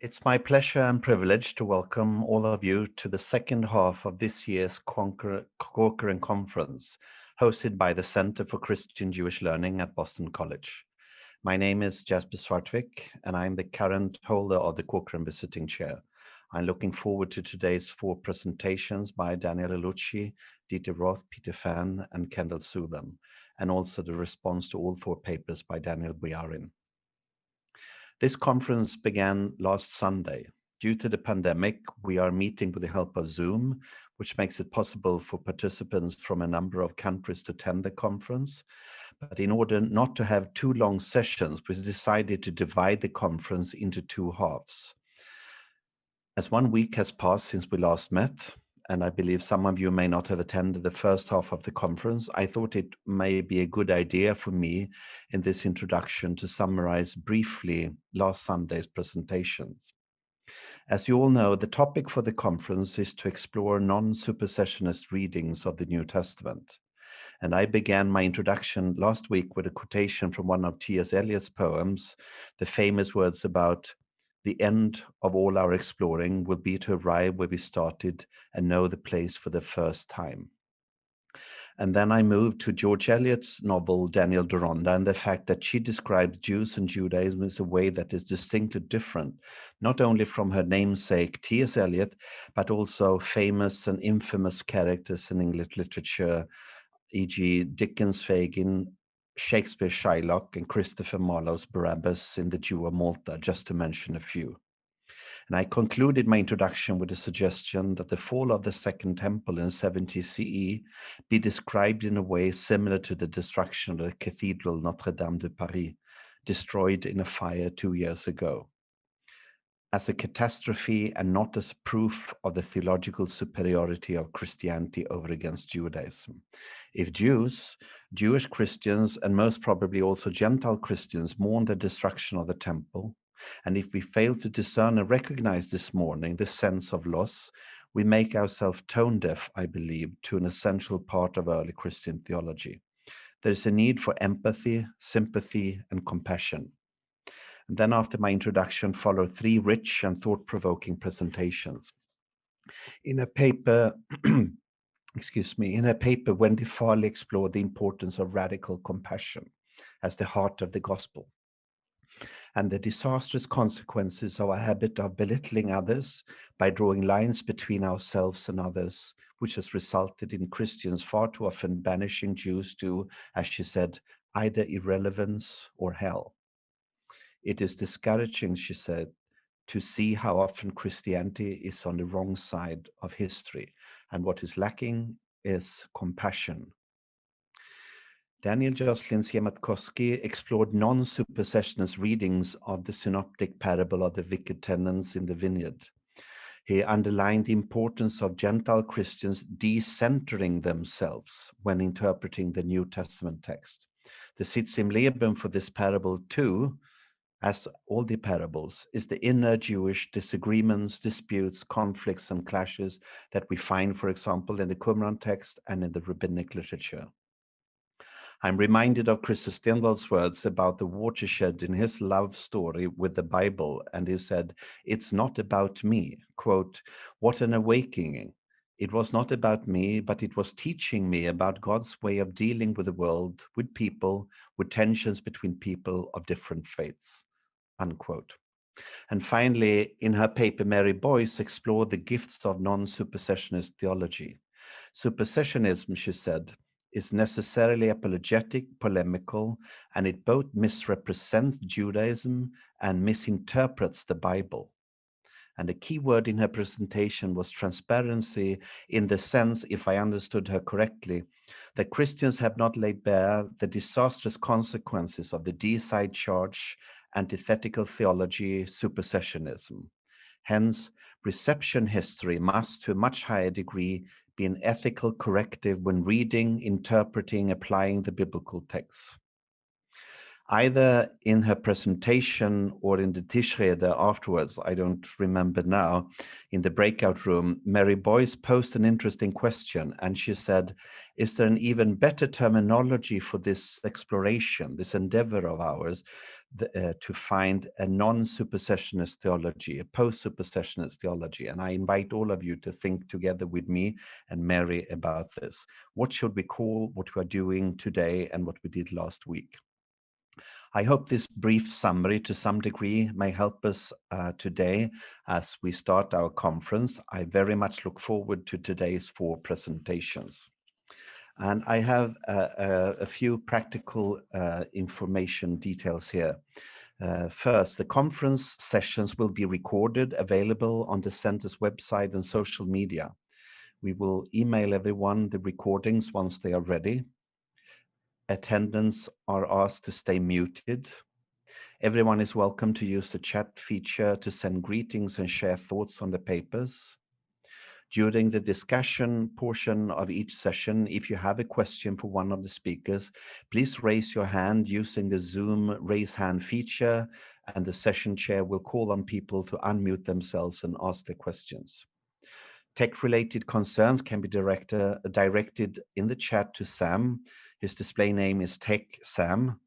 It's my pleasure and privilege to welcome all of you to the second half of this year's Corcoran Conference, hosted by the Center for Christian Jewish Learning at Boston College. My name is Jesper Svartvik, and I'm the current holder of the Corcoran Visiting Chair. I'm looking forward to today's 4 presentations by Daniel Ullucci, Dieter Roth, Peter Pheme, and Kendall Sutham, and also the response to all 4 papers by Daniel Bujarin. This conference began last Sunday. Due to the pandemic, we are meeting with the help of Zoom, which makes it possible for participants from a number of countries to attend the conference. But in order not to have 2 long sessions, we decided to divide the conference into 2 halves. As 1 week has passed since we last met, and I believe some of you may not have attended the first half of the conference, I thought it may be a good idea for me in this introduction to summarize briefly last Sunday's presentations. As you all know, the topic for the conference is to explore non-supersessionist readings of the New Testament. And I began my introduction last week with a quotation from one of T.S. Eliot's poems, the famous words about the end of all our exploring will be to arrive where we started and know the place for the first time. And then I moved to George Eliot's novel, Daniel Deronda, and the fact that she describes Jews and Judaism in a way that is distinctly different, not only from her namesake, T.S. Eliot, but also famous and infamous characters in English literature, e.g. Dickens' Fagin, Shakespeare's Shylock, and Christopher Marlowe's Barabbas in The Jew of Malta, just to mention a few. And I concluded my introduction with a suggestion that the fall of the Second Temple in 70 CE be described in a way similar to the destruction of the Cathedral Notre Dame de Paris, destroyed in a fire 2 years ago, as a catastrophe and not as proof of the theological superiority of Christianity over against Judaism. If Jewish Christians, and most probably also Gentile Christians, mourn the destruction of the temple, and if we fail to discern and recognize this mourning, this sense of loss, we make ourselves tone deaf, I believe, to an essential part of early Christian theology. There is a need for empathy, sympathy, and compassion. And then after my introduction follow 3 rich and thought-provoking presentations. In a paper, Wendy Farley explored the importance of radical compassion as the heart of the gospel, and the disastrous consequences of a habit of belittling others by drawing lines between ourselves and others, which has resulted in Christians far too often banishing Jews to, as she said, either irrelevance or hell. It is discouraging, she said, to see how often Christianity is on the wrong side of history, and what is lacking is compassion. Daniel Jocelyn Siemiatkowski explored non-supersessionist readings of the synoptic parable of the wicked tenants in the vineyard. He underlined the importance of Gentile Christians decentering themselves when interpreting the New Testament text. The Sitz im Leben for this parable too, as all the parables, is the inner Jewish disagreements, disputes, conflicts, and clashes that we find, for example, in the Qumran text and in the rabbinic literature. I'm reminded of Christer Stendahl's words about the watershed in his love story with the Bible, and he said, "It's not about me." Quote, "What an awakening. It was not about me, but it was teaching me about God's way of dealing with the world, with people, with tensions between people of different faiths." Unquote. And finally, in her paper, Mary Boyce explored the gifts of non-supersessionist theology. Supersessionism, she said, is necessarily apologetic, polemical, and it both misrepresents Judaism and misinterprets the Bible. And the key word in her presentation was transparency, in the sense, if I understood her correctly, that Christians have not laid bare the disastrous consequences of the deicide charge, antithetical theology, supersessionism. Hence, reception history must, to a much higher degree, be an ethical corrective when reading, interpreting, applying the biblical texts. Either in her presentation or in the Tischrede afterwards, I don't remember now, in the breakout room, Mary Boyce posed an interesting question, and she said, is there an even better terminology for this exploration, this endeavor of ours, to find a non-supersessionist theology, a post-supersessionist theology. And I invite all of you to think together with me and Mary about this. What should we call what we are doing today and what we did last week? I hope this brief summary to some degree may help us today as we start our conference. I very much look forward to today's 4 presentations. And I have a few practical information details here. First, the conference sessions will be recorded, available on the center's website and social media. We will email everyone the recordings once they are ready. Attendants are asked to stay muted. Everyone is welcome to use the chat feature to send greetings and share thoughts on the papers. During the discussion portion of each session, if you have a question for one of the speakers, please raise your hand using the Zoom raise hand feature, and the session chair will call on people to unmute themselves and ask their questions. Tech-related concerns can be directed in the chat to Sam. His display name is Tech Sam,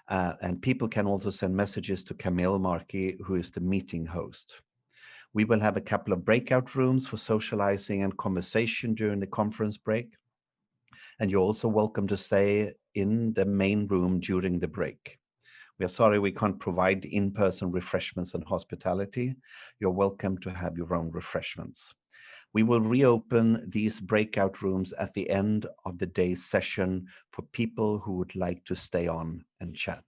and people can also send messages to Camille Markey, who is the meeting host. We will have a couple of breakout rooms for socializing and conversation during the conference break. And you're also welcome to stay in the main room during the break. We are sorry we can't provide in-person refreshments and hospitality. You're welcome to have your own refreshments. We will reopen these breakout rooms at the end of the day's session for people who would like to stay on and chat.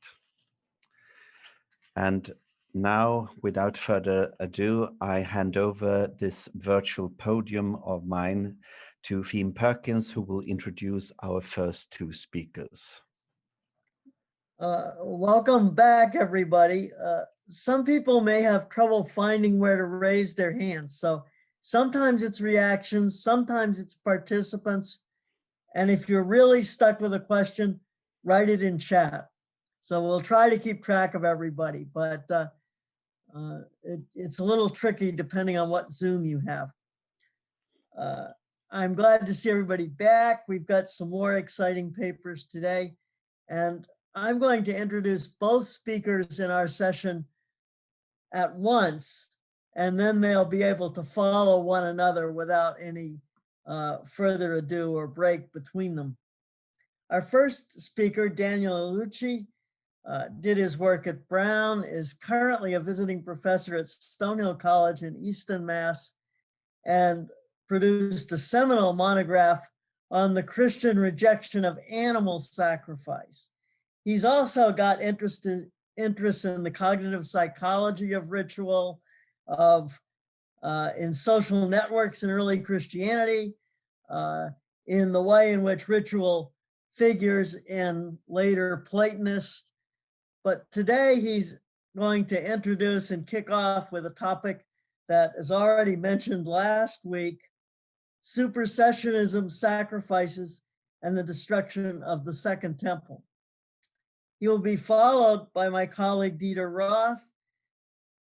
And now, without further ado, I hand over this virtual podium of mine to Pheme Perkins, who will introduce our first 2 speakers. Welcome back, everybody. Some people may have trouble finding where to raise their hands. So sometimes it's reactions, sometimes it's participants. And if you're really stuck with a question, write it in chat. So we'll try to keep track of everybody, but it's a little tricky depending on what Zoom you have. I'm glad to see everybody back. We've got some more exciting papers today, and I'm going to introduce both speakers in our session at once, and then they'll be able to follow one another without any further ado or break between them. Our first speaker, Daniel Ullucci, did his work at Brown, is currently a visiting professor at Stonehill College in Easton, Mass, and produced a seminal monograph on the Christian rejection of animal sacrifice. He's also got interest in the cognitive psychology of ritual, in social networks in early Christianity, in the way in which ritual figures in later Platonist. But today he's going to introduce and kick off with a topic that is already mentioned last week: Supersessionism, sacrifices, and the destruction of the Second Temple. He will be followed by my colleague Dieter Roth,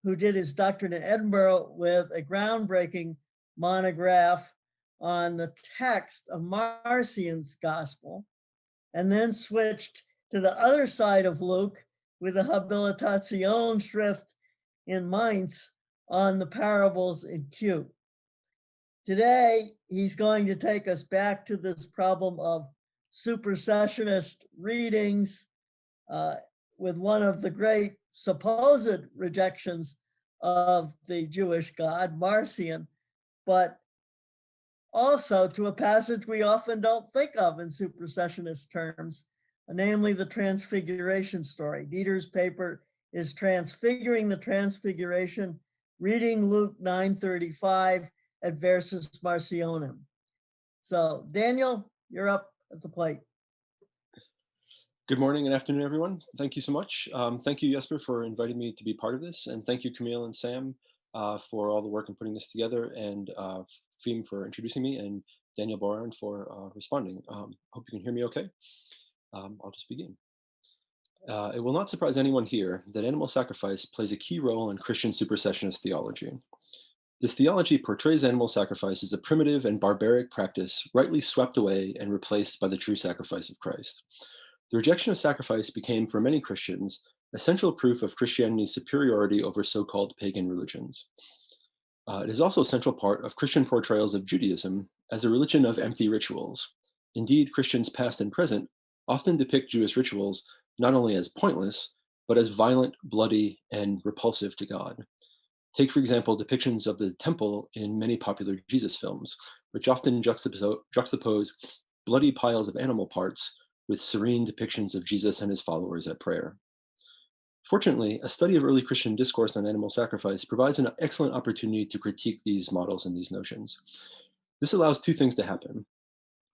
who did his doctorate in Edinburgh with a groundbreaking monograph on the text of Marcion's gospel, and then switched to the other side of Luke with a Habilitation Schrift in Mainz on the parables in Q. Today, he's going to take us back to this problem of supersessionist readings with one of the great supposed rejections of the Jewish God, Marcion, but also to a passage we often don't think of in supersessionist terms, namely the Transfiguration story. Dieter's paper is Transfiguring the Transfiguration, reading Luke 9:35, Adversus Marcionem. So Daniel, you're up at the plate. Good morning and afternoon, everyone. Thank you so much. Thank you, Jesper, for inviting me to be part of this. And thank you, Camille and Sam, for all the work in putting this together, and Pheme for introducing me, and Daniel Boran for responding. Hope you can hear me okay. I'll just begin. It will not surprise anyone here that animal sacrifice plays a key role in Christian supersessionist theology. This theology portrays animal sacrifice as a primitive and barbaric practice rightly swept away and replaced by the true sacrifice of Christ. The rejection of sacrifice became, for many Christians, essential proof of Christianity's superiority over so-called pagan religions. It is also a central part of Christian portrayals of Judaism as a religion of empty rituals. Indeed, Christians past and present often depict Jewish rituals not only as pointless, but as violent, bloody, and repulsive to God. Take, for example, depictions of the temple in many popular Jesus films, which often juxtapose bloody piles of animal parts with serene depictions of Jesus and his followers at prayer. Fortunately, a study of early Christian discourse on animal sacrifice provides an excellent opportunity to critique these models and these notions. This allows two things to happen.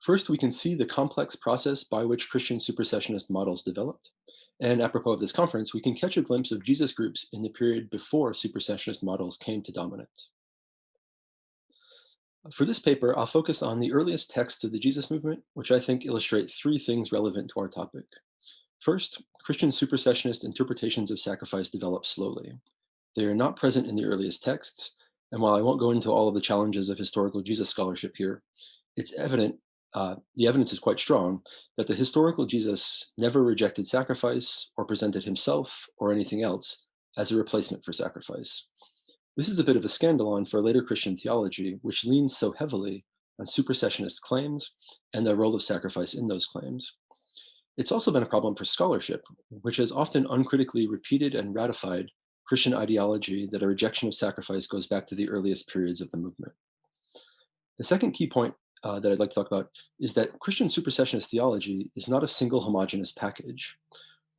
First, we can see the complex process by which Christian supersessionist models developed. And apropos of this conference, we can catch a glimpse of Jesus groups in the period before supersessionist models came to dominance. For this paper, I'll focus on the earliest texts of the Jesus movement, which I think illustrate three things relevant to our topic. First, Christian supersessionist interpretations of sacrifice develop slowly. They are not present in the earliest texts, and while I won't go into all of the challenges of historical Jesus scholarship here, it's evident, the evidence is quite strong, that the historical Jesus never rejected sacrifice or presented himself or anything else as a replacement for sacrifice. This is a bit of a scandalon for later Christian theology, which leans so heavily on supersessionist claims and the role of sacrifice in those claims. It's also been a problem for scholarship, which has often uncritically repeated and ratified Christian ideology that a rejection of sacrifice goes back to the earliest periods of the movement. The second key point that I'd like to talk about is that Christian supersessionist theology is not a single homogeneous package.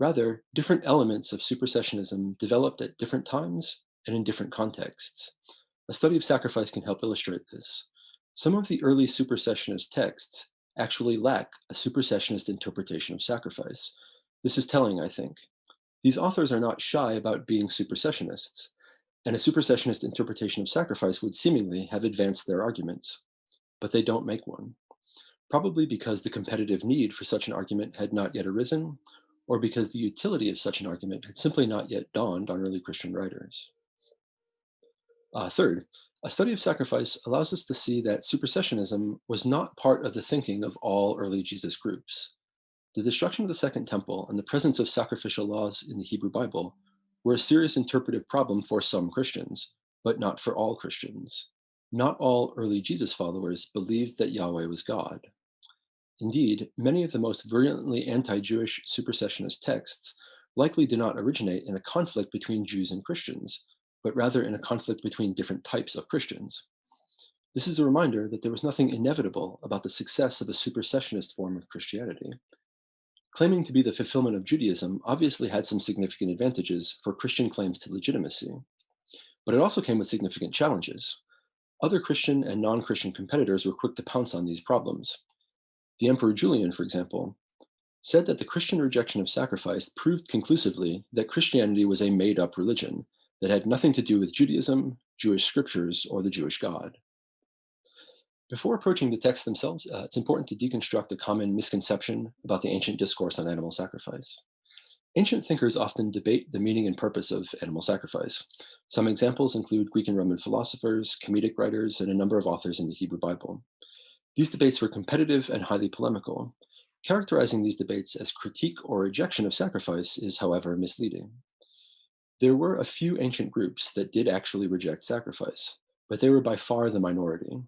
Rather, different elements of supersessionism developed at different times and in different contexts. A study of sacrifice can help illustrate this. Some of the early supersessionist texts actually lack a supersessionist interpretation of sacrifice. This is telling, I think. These authors are not shy about being supersessionists, and a supersessionist interpretation of sacrifice would seemingly have advanced their arguments, but they don't make one, probably because the competitive need for such an argument had not yet arisen, or because the utility of such an argument had simply not yet dawned on early Christian writers. Third, a study of sacrifice allows us to see that supersessionism was not part of the thinking of all early Jesus groups. The destruction of the Second Temple and the presence of sacrificial laws in the Hebrew Bible were a serious interpretive problem for some Christians, but not for all Christians. Not all early Jesus followers believed that Yahweh was God. Indeed, many of the most virulently anti-Jewish supersessionist texts likely do not originate in a conflict between Jews and Christians, but rather in a conflict between different types of Christians. This is a reminder that there was nothing inevitable about the success of a supersessionist form of Christianity. Claiming to be the fulfillment of Judaism obviously had some significant advantages for Christian claims to legitimacy, but it also came with significant challenges. Other Christian and non-Christian competitors were quick to pounce on these problems. The Emperor Julian, for example, said that the Christian rejection of sacrifice proved conclusively that Christianity was a made-up religion that had nothing to do with Judaism, Jewish scriptures, or the Jewish God. Before approaching the texts themselves, it's important to deconstruct a common misconception about the ancient discourse on animal sacrifice. Ancient thinkers often debate the meaning and purpose of animal sacrifice. Some examples include Greek and Roman philosophers, comedic writers, and a number of authors in the Hebrew Bible. These debates were competitive and highly polemical. Characterizing these debates as critique or rejection of sacrifice is, however, misleading. There were a few ancient groups that did actually reject sacrifice, but they were by far the minority.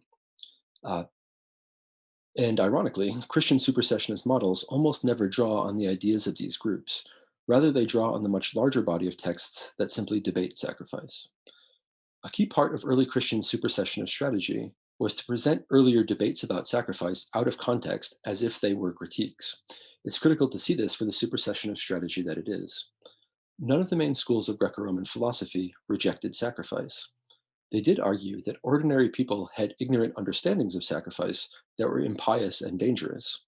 And ironically, Christian supersessionist models almost never draw on the ideas of these groups. Rather, they draw on the much larger body of texts that simply debate sacrifice. A key part of early Christian supersessionist strategy was to present earlier debates about sacrifice out of context as if they were critiques. It's critical to see this for the supersessionist strategy that it is. None of the main schools of Greco-Roman philosophy rejected sacrifice. They did argue that ordinary people had ignorant understandings of sacrifice that were impious and dangerous.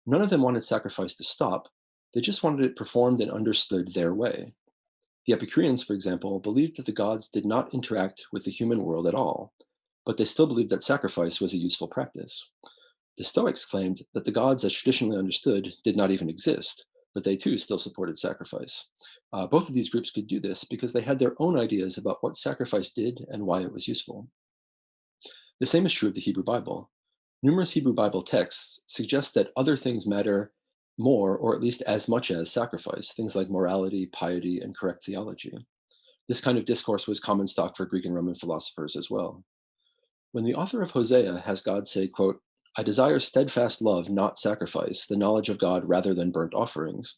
None of them wanted sacrifice to stop, they just wanted it performed and understood their way. The Epicureans, for example, believed that the gods did not interact with the human world at all, but they still believed that sacrifice was a useful practice. The Stoics claimed that the gods, as traditionally understood, did not even exist, but they too still supported sacrifice. Both of these groups could do this because they had their own ideas about what sacrifice did and why it was useful. The same is true of the Hebrew Bible. Numerous Hebrew Bible texts suggest that other things matter more, or at least as much as, sacrifice, things like morality, piety, and correct theology. This kind of discourse was common stock for Greek and Roman philosophers as well. When the author of Hosea has God say, quote, "I desire steadfast love, not sacrifice, the knowledge of God rather than burnt offerings,"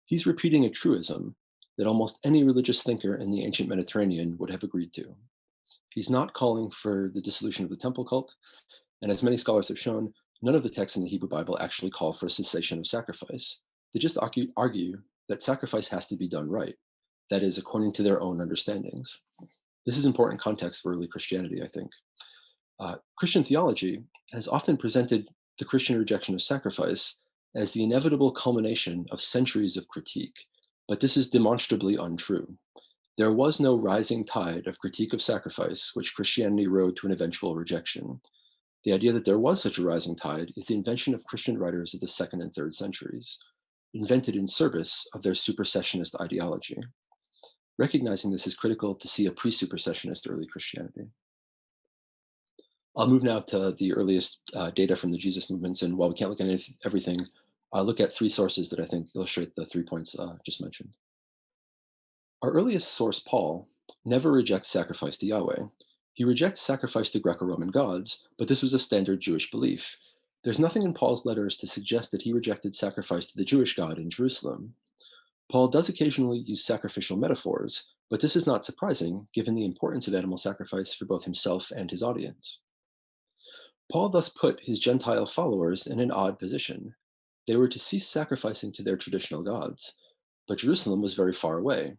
he's repeating a truism that almost any religious thinker in the ancient Mediterranean would have agreed to. He's not calling for the dissolution of the temple cult, and as many scholars have shown, none of the texts in the Hebrew Bible actually call for a cessation of sacrifice. They just argue that sacrifice has to be done right, that is, according to their own understandings. This is important context for early Christianity, I think. Christian theology has often presented the Christian rejection of sacrifice as the inevitable culmination of centuries of critique, but this is demonstrably untrue. There was no rising tide of critique of sacrifice which Christianity rode to an eventual rejection. The idea that there was such a rising tide is the invention of Christian writers of the 2nd and 3rd centuries, invented in service of their supersessionist ideology. Recognizing this is critical to see a pre-supersessionist early Christianity. I'll move now to the earliest data from the Jesus movements, and while we can't look at everything, I'll look at 3 sources that I think illustrate the 3 points just mentioned. Our earliest source, Paul, never rejects sacrifice to Yahweh. He rejects sacrifice to Greco-Roman gods, but this was a standard Jewish belief. There's nothing in Paul's letters to suggest that he rejected sacrifice to the Jewish God in Jerusalem. Paul does occasionally use sacrificial metaphors, but this is not surprising given the importance of animal sacrifice for both himself and his audience. Paul thus put his Gentile followers in an odd position. They were to cease sacrificing to their traditional gods, but Jerusalem was very far away.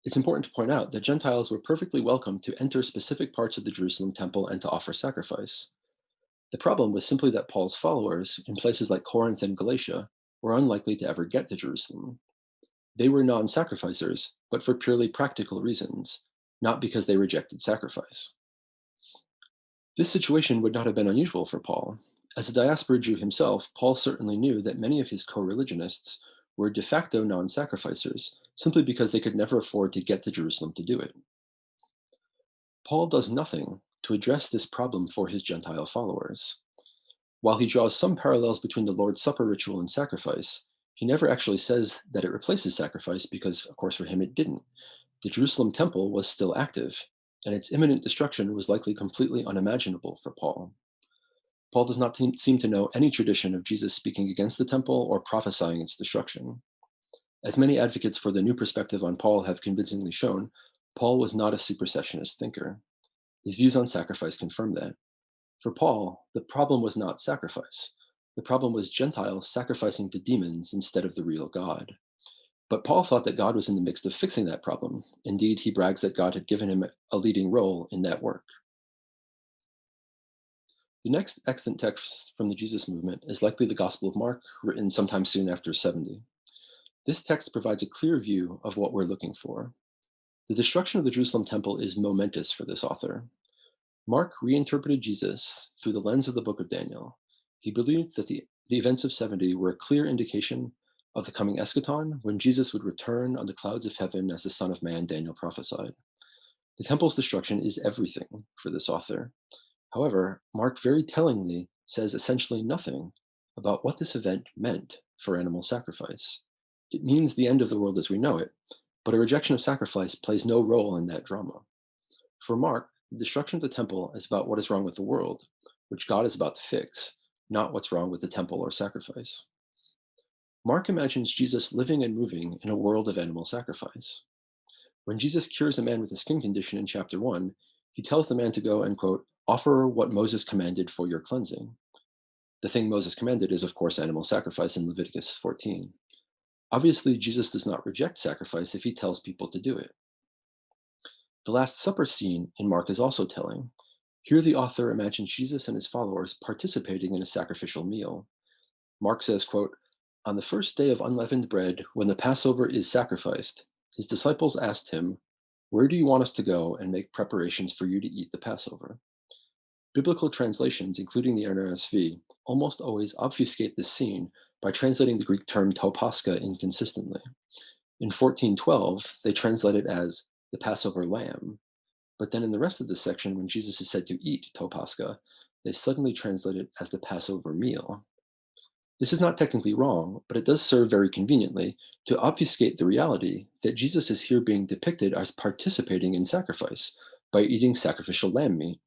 It's important to point out that Gentiles were perfectly welcome to enter specific parts of the Jerusalem temple and to offer sacrifice. The problem was simply that Paul's followers, in places like Corinth and Galatia, were unlikely to ever get to Jerusalem. They were non-sacrificers, but for purely practical reasons, not because they rejected sacrifice. This situation would not have been unusual for Paul. As a diaspora Jew himself, Paul certainly knew that many of his co-religionists were de facto non-sacrificers, simply because they could never afford to get to Jerusalem to do it. Paul does nothing to address this problem for his Gentile followers. While he draws some parallels between the Lord's Supper ritual and sacrifice, he never actually says that it replaces sacrifice because, of course, for him it didn't. The Jerusalem temple was still active, and its imminent destruction was likely completely unimaginable for Paul. Paul does not seem to know any tradition of Jesus speaking against the temple or prophesying its destruction. As many advocates for the new perspective on Paul have convincingly shown, Paul was not a supersessionist thinker. His views on sacrifice confirm that. For Paul, the problem was not sacrifice. The problem was Gentiles sacrificing to demons instead of the real God. But Paul thought that God was in the midst of fixing that problem. Indeed, he brags that God had given him a leading role in that work. The next extant text from the Jesus movement is likely the Gospel of Mark, written sometime soon after 70. This text provides a clear view of what we're looking for. The destruction of the Jerusalem temple is momentous for this author. Mark reinterpreted Jesus through the lens of the book of Daniel. He believed that the events of 70 were a clear indication of the coming eschaton, when Jesus would return on the clouds of heaven as the Son of Man, Daniel prophesied. The temple's destruction is everything for this author. However, Mark very tellingly says essentially nothing about what this event meant for animal sacrifice. It means the end of the world as we know it, but a rejection of sacrifice plays no role in that drama. For Mark, the destruction of the temple is about what is wrong with the world, which God is about to fix, not what's wrong with the temple or sacrifice. Mark imagines Jesus living and moving in a world of animal sacrifice. When Jesus cures a man with a skin condition in chapter 1, he tells the man to go and, quote, offer what Moses commanded for your cleansing. The thing Moses commanded is, of course, animal sacrifice in Leviticus 14. Obviously, Jesus does not reject sacrifice if he tells people to do it. The Last Supper scene in Mark is also telling. Here the author imagines Jesus and his followers participating in a sacrificial meal. Mark says, quote, on the first day of unleavened bread, when the Passover is sacrificed, his disciples asked him, where do you want us to go and make preparations for you to eat the Passover? Biblical translations, including the NRSV, almost always obfuscate this scene by translating the Greek term topaska inconsistently. In 1412, they translate it as the Passover lamb, but then in the rest of this section, when Jesus is said to eat topaska, they suddenly translate it as the Passover meal. This is not technically wrong, but it does serve very conveniently to obfuscate the reality that Jesus is here being depicted as participating in sacrifice by eating sacrificial lamb meat.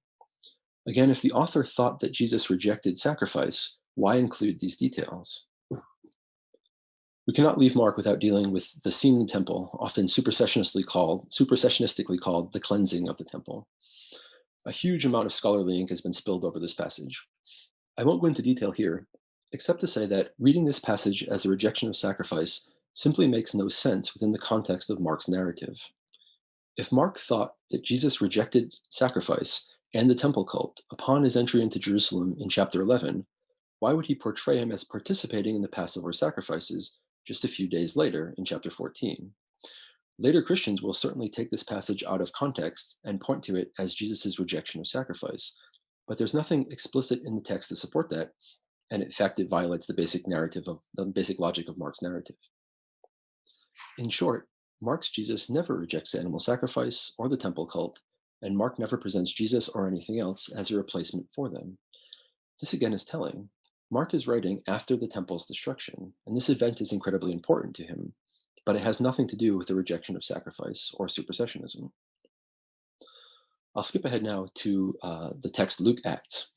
Again, if the author thought that Jesus rejected sacrifice, why include these details? We cannot leave Mark without dealing with the scene in the temple, often supersessionistically called the cleansing of the temple. A huge amount of scholarly ink has been spilled over this passage. I won't go into detail here, except to say that reading this passage as a rejection of sacrifice simply makes no sense within the context of Mark's narrative. If Mark thought that Jesus rejected sacrifice and the temple cult upon his entry into Jerusalem in chapter 11, why would he portray him as participating in the Passover sacrifices just a few days later in chapter 14? Later Christians will certainly take this passage out of context and point to it as Jesus' rejection of sacrifice, but there's nothing explicit in the text to support that, and in fact it violates the basic logic of Mark's narrative. In short, Mark's Jesus never rejects animal sacrifice or the temple cult, and Mark never presents Jesus or anything else as a replacement for them. This again is telling. Mark is writing after the temple's destruction, and this event is incredibly important to him, but it has nothing to do with the rejection of sacrifice or supersessionism. I'll skip ahead now to the text Luke Acts.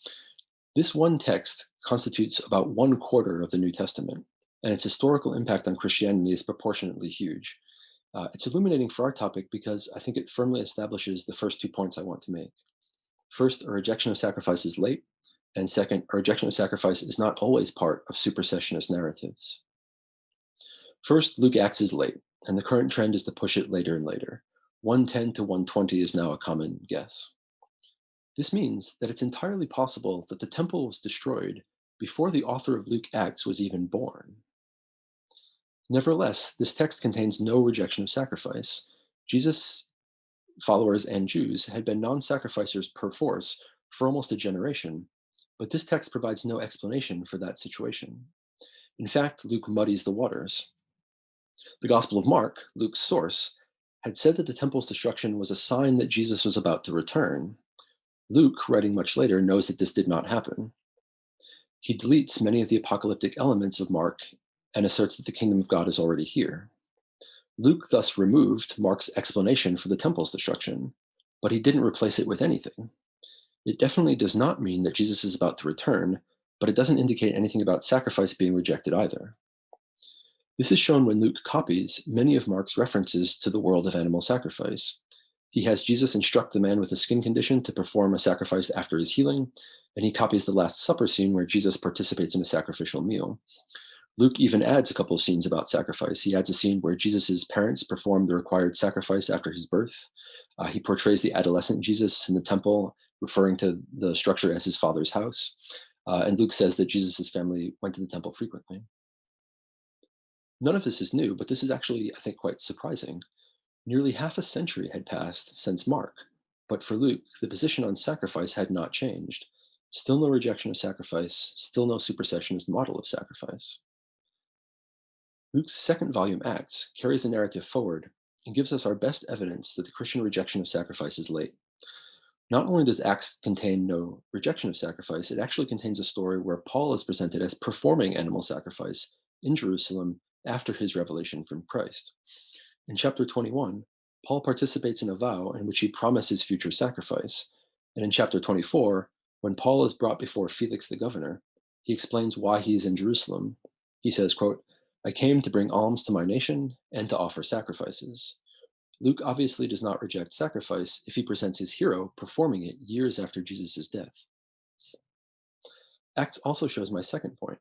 This one text constitutes about 1/4 of the New Testament, and its historical impact on Christianity is proportionately huge. It's illuminating for our topic because I think it firmly establishes the first 2 points I want to make. First, a rejection of sacrifice is late, and second, a rejection of sacrifice is not always part of supersessionist narratives. First, Luke Acts is late, and the current trend is to push it later and later. 110 to 120 is now a common guess. This means that it's entirely possible that the temple was destroyed before the author of Luke Acts was even born. Nevertheless, this text contains no rejection of sacrifice. Jesus' followers and Jews had been non-sacrificers per force for almost a generation, but this text provides no explanation for that situation. In fact, Luke muddies the waters. The Gospel of Mark, Luke's source, had said that the temple's destruction was a sign that Jesus was about to return. Luke, writing much later, knows that this did not happen. He deletes many of the apocalyptic elements of Mark and asserts that the kingdom of God is already here. Luke thus removed Mark's explanation for the temple's destruction, but he didn't replace it with anything. It definitely does not mean that Jesus is about to return, but it doesn't indicate anything about sacrifice being rejected either. This is shown when Luke copies many of Mark's references to the world of animal sacrifice. He has Jesus instruct the man with a skin condition to perform a sacrifice after his healing, and he copies the Last Supper scene where Jesus participates in a sacrificial meal. Luke even adds a couple of scenes about sacrifice. He adds a scene where Jesus' parents perform the required sacrifice after his birth. He portrays the adolescent Jesus in the temple, referring to the structure as his father's house. And Luke says that Jesus' family went to the temple frequently. None of this is new, but this is actually, I think, quite surprising. Nearly half a century had passed since Mark, but for Luke, the position on sacrifice had not changed. Still no rejection of sacrifice, still no supersessionist model of sacrifice. Luke's second volume, Acts, carries the narrative forward and gives us our best evidence that the Christian rejection of sacrifice is late. Not only does Acts contain no rejection of sacrifice, it actually contains a story where Paul is presented as performing animal sacrifice in Jerusalem after his revelation from Christ. In chapter 21, Paul participates in a vow in which he promises future sacrifice. And in chapter 24, when Paul is brought before Felix the governor, he explains why he is in Jerusalem. He says, quote, "I came to bring alms to my nation and to offer sacrifices." Luke obviously does not reject sacrifice if he presents his hero performing it years after Jesus' death. Acts also shows my second point.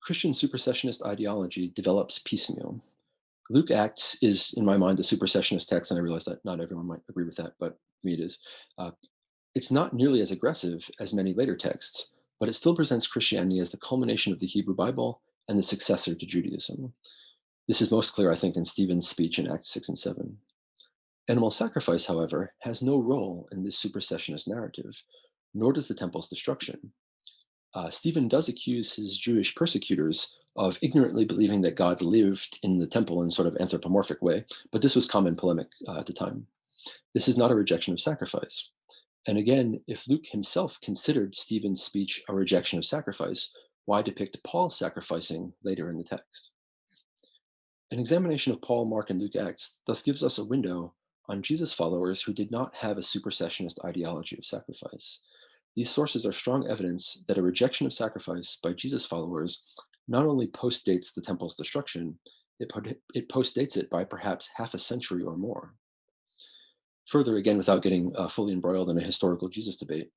Christian supersessionist ideology develops piecemeal. Luke Acts is, in my mind, a supersessionist text, and I realize that not everyone might agree with that, but for me it is. It's not nearly as aggressive as many later texts, but it still presents Christianity as the culmination of the Hebrew Bible and the successor to Judaism. This is most clear, I think, in Stephen's speech in Acts 6 and 7. Animal sacrifice, however, has no role in this supersessionist narrative, nor does the temple's destruction. Stephen does accuse his Jewish persecutors of ignorantly believing that God lived in the temple in sort of anthropomorphic way, but this was common polemic at the time. This is not a rejection of sacrifice. And again, if Luke himself considered Stephen's speech a rejection of sacrifice, why depict Paul sacrificing later in the text? An examination of Paul, Mark, and Luke Acts thus gives us a window on Jesus' followers who did not have a supersessionist ideology of sacrifice. These sources are strong evidence that a rejection of sacrifice by Jesus' followers not only postdates the temple's destruction, it postdates it by perhaps half a century or more. Further, again, without getting fully embroiled in a historical Jesus debate,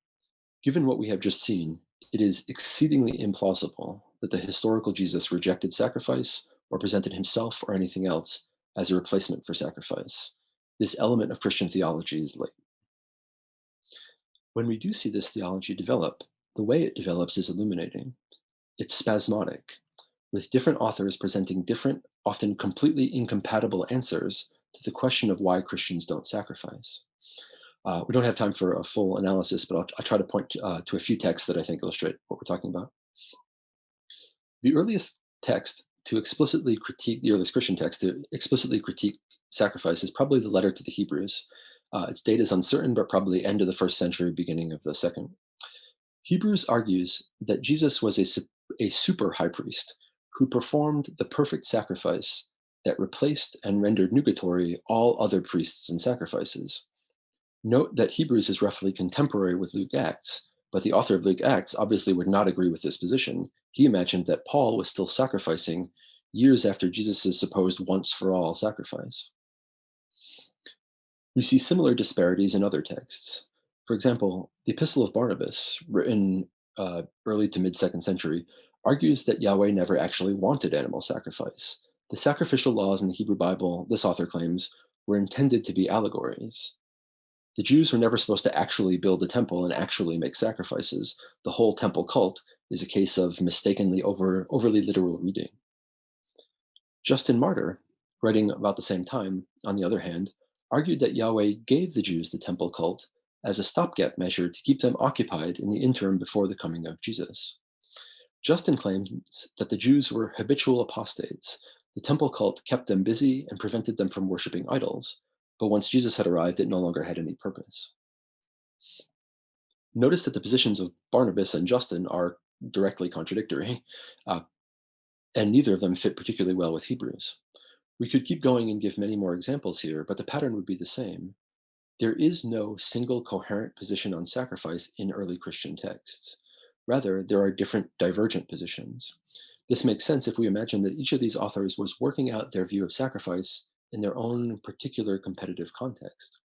given what we have just seen, it is exceedingly implausible that the historical Jesus rejected sacrifice or presented himself or anything else as a replacement for sacrifice. This element of Christian theology is late. When we do see this theology develop, the way it develops is illuminating. It's spasmodic, with different authors presenting different, often completely incompatible answers to the question of why Christians don't sacrifice. We don't have time for a full analysis, but I'll try to point to a few texts that I think illustrate what we're talking about. The earliest text to explicitly critique, the earliest Christian text to explicitly critique sacrifice is probably the letter to the Hebrews. Its date is uncertain, but probably end of the 1st century, beginning of the 2nd. Hebrews argues that Jesus was a super high priest who performed the perfect sacrifice that replaced and rendered nugatory all other priests and sacrifices. Note that Hebrews is roughly contemporary with Luke Acts, but the author of Luke Acts obviously would not agree with this position. He imagined that Paul was still sacrificing years after Jesus' supposed once-for-all sacrifice. We see similar disparities in other texts. For example, the Epistle of Barnabas, written early to mid-2nd century, argues that Yahweh never actually wanted animal sacrifice. The sacrificial laws in the Hebrew Bible, this author claims, were intended to be allegories. The Jews were never supposed to actually build a temple and actually make sacrifices. The whole temple cult is a case of mistakenly overly literal reading. Justin Martyr, writing about the same time, on the other hand, argued that Yahweh gave the Jews the temple cult as a stopgap measure to keep them occupied in the interim before the coming of Jesus. Justin claims that the Jews were habitual apostates. The temple cult kept them busy and prevented them from worshiping idols, but once Jesus had arrived, it no longer had any purpose. Notice that the positions of Barnabas and Justin are directly contradictory, and neither of them fit particularly well with Hebrews. We could keep going and give many more examples here, but the pattern would be the same. There is no single coherent position on sacrifice in early Christian texts. Rather, there are different divergent positions. This makes sense if we imagine that each of these authors was working out their view of sacrifice in their own particular competitive context.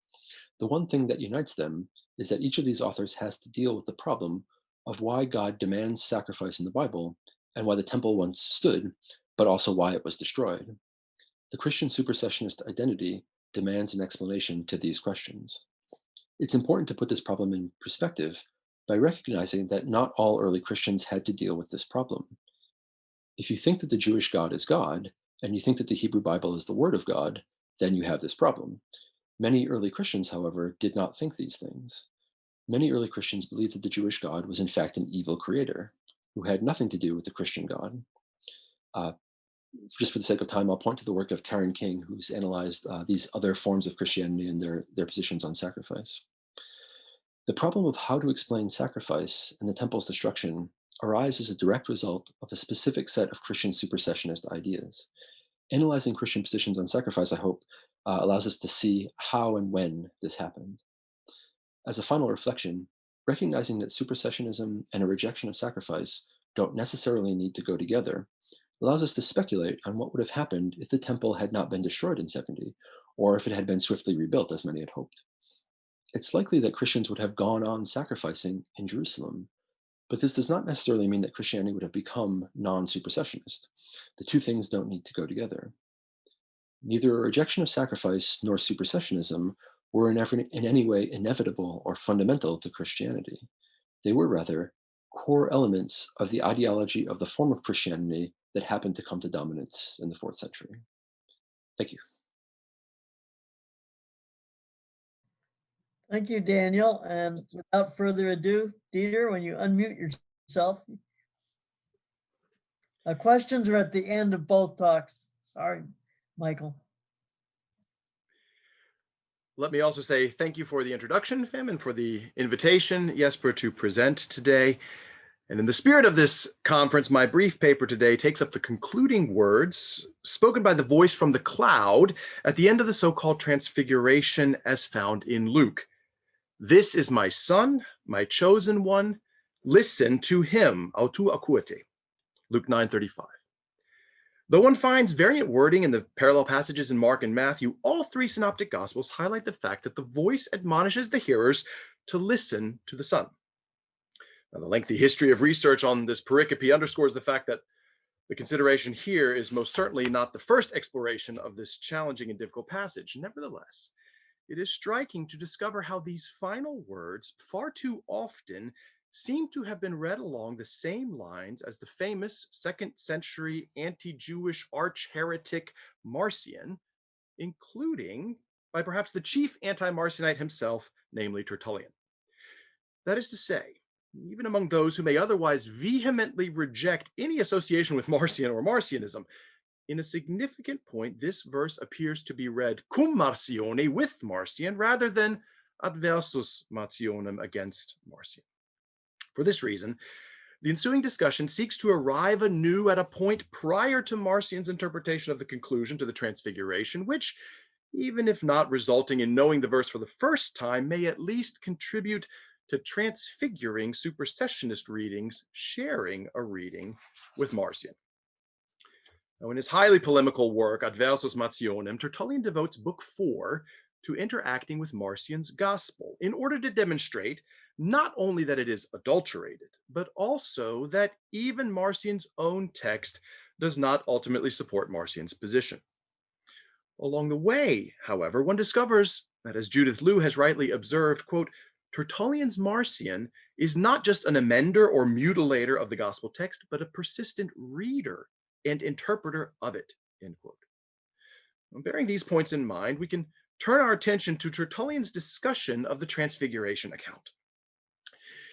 The one thing that unites them is that each of these authors has to deal with the problem of why God demands sacrifice in the Bible and why the temple once stood, but also why it was destroyed. The Christian supersessionist identity demands an explanation to these questions. It's important to put this problem in perspective by recognizing that not all early Christians had to deal with this problem. If you think that the Jewish God is God, and you think that the Hebrew Bible is the Word of God, then you have this problem. Many early Christians, however, did not think these things. Many early Christians believed that the Jewish God was in fact an evil creator who had nothing to do with the Christian God. Just for the sake of time, I'll point to the work of Karen King, who's analyzed these other forms of Christianity and their positions on sacrifice. The problem of how to explain sacrifice and the temple's destruction arises as a direct result of a specific set of Christian supersessionist ideas. Analyzing Christian positions on sacrifice, I hope, allows us to see how and when this happened. As a final reflection, recognizing that supersessionism and a rejection of sacrifice don't necessarily need to go together allows us to speculate on what would have happened if the temple had not been destroyed in 70, or if it had been swiftly rebuilt, as many had hoped. It's likely that Christians would have gone on sacrificing in Jerusalem, but this does not necessarily mean that Christianity would have become non-supersessionist. The two things don't need to go together. Neither a rejection of sacrifice nor supersessionism were in any way inevitable or fundamental to Christianity. They were rather core elements of the ideology of the form of Christianity that happened to come to dominance in the 4th century. Thank you. Thank you, Daniel. And without further ado, Dieter, when you unmute yourself. Questions are at the end of both talks. Sorry, Michael. Let me also say thank you for the introduction, Pheme, and for the invitation, Jesper, to present today. And in the spirit of this conference, my brief paper today takes up the concluding words spoken by the voice from the cloud at the end of the so-called Transfiguration as found in Luke. This is my son, my chosen one. Listen to him. Autu akuete. Luke 9:35. Though one finds variant wording in the parallel passages in Mark and Matthew, all three synoptic gospels highlight the fact that the voice admonishes the hearers to listen to the Son. Now, the lengthy history of research on this pericope underscores the fact that the consideration here is most certainly not the first exploration of this challenging and difficult passage. Nevertheless, it is striking to discover how these final words far too often seem to have been read along the same lines as the famous 2nd century anti-Jewish arch-heretic Marcion, including by perhaps the chief anti-Marcionite himself, namely Tertullian. That is to say, even among those who may otherwise vehemently reject any association with Marcion or Marcionism, in a significant point, this verse appears to be read cum Marcione, with Marcion, rather than Adversus Marcionem, against Marcion. For this reason, the ensuing discussion seeks to arrive anew at a point prior to Marcion's interpretation of the conclusion to the Transfiguration, which, even if not resulting in knowing the verse for the first time, may at least contribute to transfiguring supersessionist readings sharing a reading with Marcion. Now, in his highly polemical work, Adversus Marcionem, Tertullian devotes Book 4 to interacting with Marcion's gospel in order to demonstrate not only that it is adulterated, but also that even Marcion's own text does not ultimately support Marcion's position. Along the way, however, one discovers that, as Judith Liu has rightly observed, quote, Tertullian's Marcion is not just an amender or mutilator of the gospel text, but a persistent reader and interpreter of it, end quote. Now, bearing these points in mind, we can turn our attention to Tertullian's discussion of the Transfiguration account.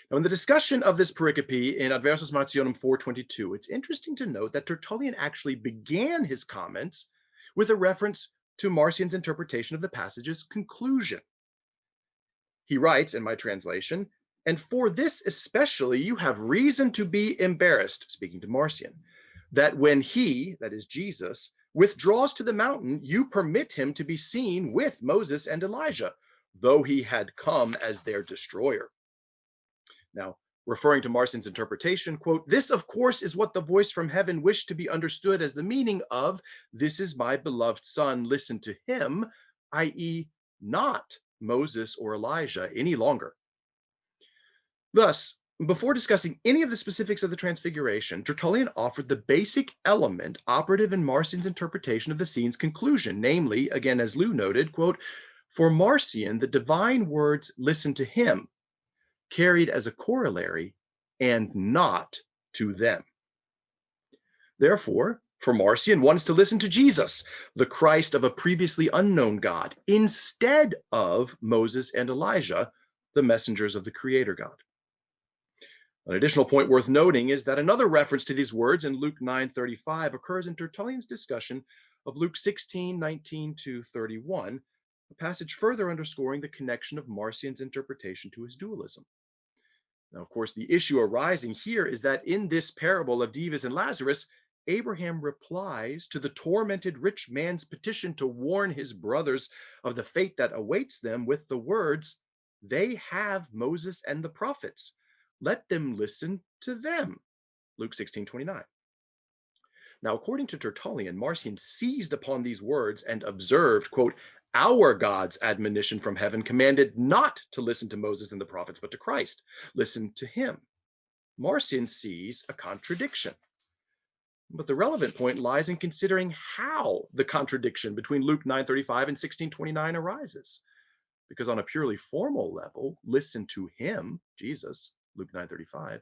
Now, in the discussion of this pericope in Adversus Marcionem 4:22, it's interesting to note that Tertullian actually began his comments with a reference to Marcion's interpretation of the passage's conclusion. He writes, in my translation, and for this especially you have reason to be embarrassed, speaking to Marcion, that when he, that is Jesus, withdraws to the mountain, you permit him to be seen with Moses and Elijah, though he had come as their destroyer. Now, referring to Marcion's interpretation, quote, this, of course, is what the voice from heaven wished to be understood as the meaning of, this is my beloved son, listen to him, i.e., not Moses or Elijah any longer. Thus, before discussing any of the specifics of the Transfiguration, Tertullian offered the basic element operative in Marcion's interpretation of the scene's conclusion, namely, again, as Liu noted, quote, for Marcion, the divine words listen to him, carried as a corollary, and not to them. Therefore, for Marcion, one is to listen to Jesus, the Christ of a previously unknown God, instead of Moses and Elijah, the messengers of the Creator God. An additional point worth noting is that another reference to these words in Luke 9:35 occurs in Tertullian's discussion of Luke 16:19-31, a passage further underscoring the connection of Marcion's interpretation to his dualism. Now, of course, the issue arising here is that in this parable of Dives and Lazarus, Abraham replies to the tormented rich man's petition to warn his brothers of the fate that awaits them with the words, they have Moses and the prophets. Let them listen to them. Luke 16:29. Now, according to Tertullian, Marcion seized upon these words and observed, quote, our God's admonition from heaven commanded not to listen to Moses and the prophets, but to Christ. Listen to him. Marcion sees a contradiction. But the relevant point lies in considering how the contradiction between Luke 9:35 and 16:29 arises. Because on a purely formal level, listen to him, Jesus, Luke 9:35,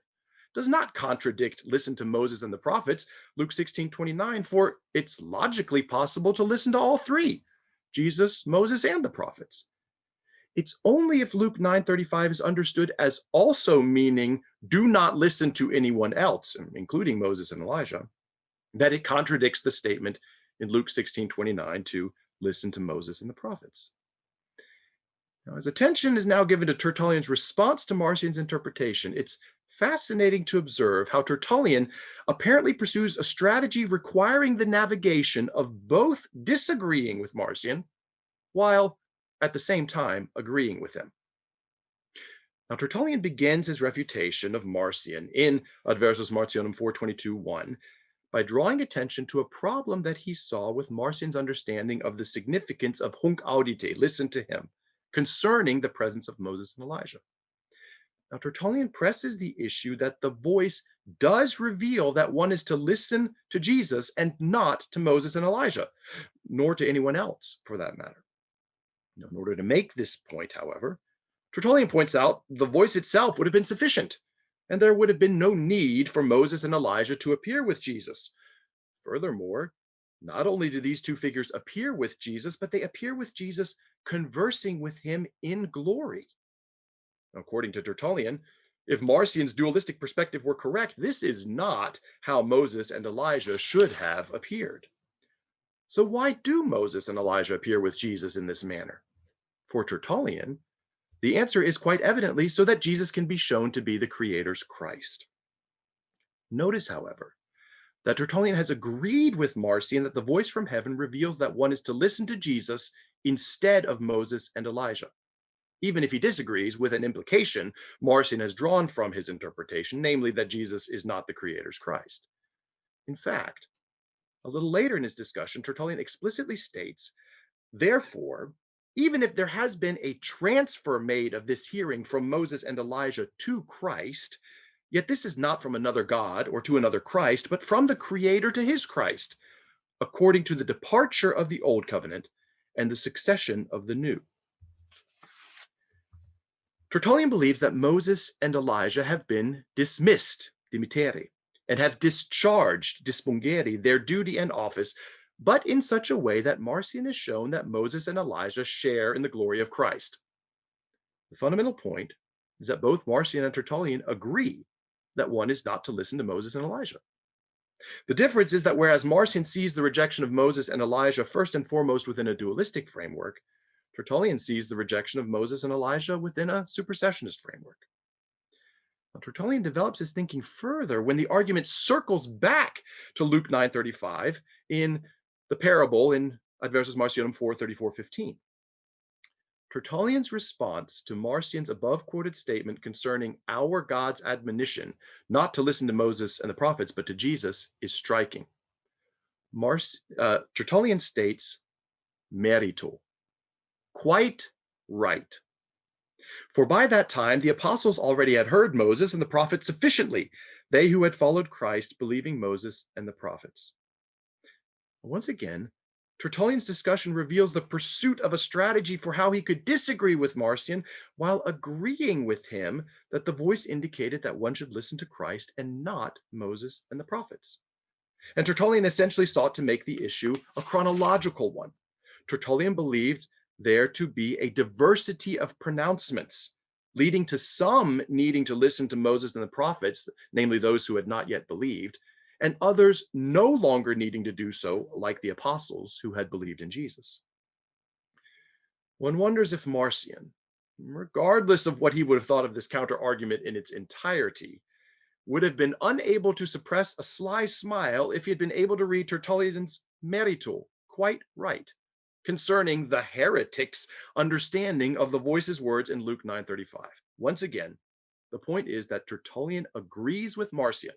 does not contradict listen to Moses and the prophets, Luke 16:29, for it's logically possible to listen to all three, Jesus, Moses, and the prophets. It's only if Luke 9:35 is understood as also meaning do not listen to anyone else, including Moses and Elijah, that it contradicts the statement in Luke 16:29 to listen to Moses and the prophets. Now, as attention is now given to Tertullian's response to Marcion's interpretation, it's fascinating to observe how Tertullian apparently pursues a strategy requiring the navigation of both disagreeing with Marcion while at the same time agreeing with him. Now, Tertullian begins his refutation of Marcion in Adversus Marcionem 422:1 by drawing attention to a problem that he saw with Marcion's understanding of the significance of hunc audite, listen to him, concerning the presence of Moses and Elijah. Now, Tertullian presses the issue that the voice does reveal that one is to listen to Jesus and not to Moses and Elijah, nor to anyone else for that matter. Now, in order to make this point, however, Tertullian points out the voice itself would have been sufficient, and there would have been no need for Moses and Elijah to appear with Jesus. Furthermore, not only do these two figures appear with Jesus, but they appear with Jesus conversing with him in glory. According to Tertullian, if Marcion's dualistic perspective were correct, this is not how Moses and Elijah should have appeared. So why do Moses and Elijah appear with Jesus in this manner? For Tertullian, the answer is quite evidently so that Jesus can be shown to be the Creator's Christ. Notice, however, that Tertullian has agreed with Marcion that the voice from heaven reveals that one is to listen to Jesus instead of Moses and Elijah, even if he disagrees with an implication Marcion has drawn from his interpretation, namely that Jesus is not the Creator's Christ. In fact, a little later in his discussion, Tertullian explicitly states, therefore, even if there has been a transfer made of this hearing from Moses and Elijah to Christ, yet this is not from another God or to another Christ, but from the Creator to his Christ, according to the departure of the old covenant and the succession of the new. Tertullian believes that Moses and Elijah have been dismissed, dimittere, and have discharged, dispungere, their duty and office, but in such a way that Marcion has shown that Moses and Elijah share in the glory of Christ. The fundamental point is that both Marcion and Tertullian agree that one is not to listen to Moses and Elijah. The difference is that whereas Marcion sees the rejection of Moses and Elijah first and foremost within a dualistic framework, Tertullian sees the rejection of Moses and Elijah within a supersessionist framework. Now, Tertullian develops his thinking further when the argument circles back to Luke 9:35 in the parable in Adversus Marcionem 4:34-15. Tertullian's response to Marcion's above-quoted statement concerning our God's admonition not to listen to Moses and the prophets, but to Jesus, is striking. Tertullian states, merito, quite right. For by that time, the apostles already had heard Moses and the prophets sufficiently, they who had followed Christ, believing Moses and the prophets. Once again, Tertullian's discussion reveals the pursuit of a strategy for how he could disagree with Marcion while agreeing with him that the voice indicated that one should listen to Christ and not Moses and the prophets. And Tertullian essentially sought to make the issue a chronological one. Tertullian believed there to be a diversity of pronouncements, leading to some needing to listen to Moses and the prophets, namely those who had not yet believed, and others no longer needing to do so, like the apostles who had believed in Jesus. One wonders if Marcion, regardless of what he would have thought of this counter-argument in its entirety, would have been unable to suppress a sly smile if he had been able to read Tertullian's merito, quite right, concerning the heretic's understanding of the voice's words in Luke 9:35. Once again, the point is that Tertullian agrees with Marcion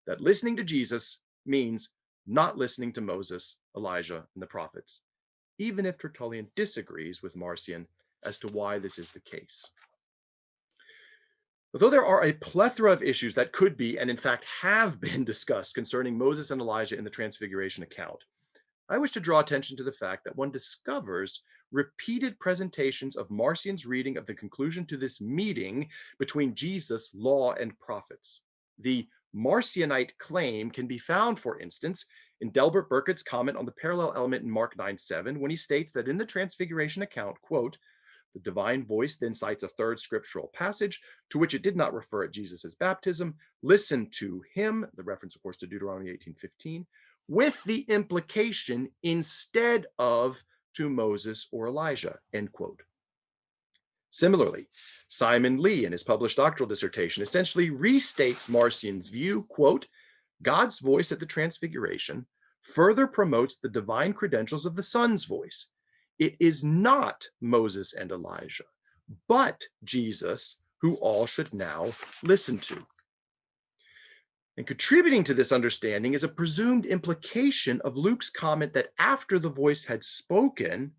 that listening to Jesus means not listening to Moses, Elijah, and the prophets, even if Tertullian disagrees with Marcion as to why this is the case. Although there are a plethora of issues that could be, and in fact have been discussed concerning Moses and Elijah in the Transfiguration account, I wish to draw attention to the fact that one discovers repeated presentations of Marcion's reading of the conclusion to this meeting between Jesus, law, and prophets. The Marcionite claim can be found, for instance, in Delbert Burkett's comment on the parallel element in Mark 9:7, when he states that in the Transfiguration account, quote, the divine voice then cites a third scriptural passage to which it did not refer at Jesus' baptism. Listen to him, the reference, of course, to Deuteronomy 18:15, with the implication instead of to Moses or Elijah, end quote. Similarly, Simon Lee, in his published doctoral dissertation, essentially restates Marcion's view, quote, God's voice at the Transfiguration further promotes the divine credentials of the Son's voice. It is not Moses and Elijah, but Jesus, who all should now listen to. And contributing to this understanding is a presumed implication of Luke's comment that after the voice had spoken,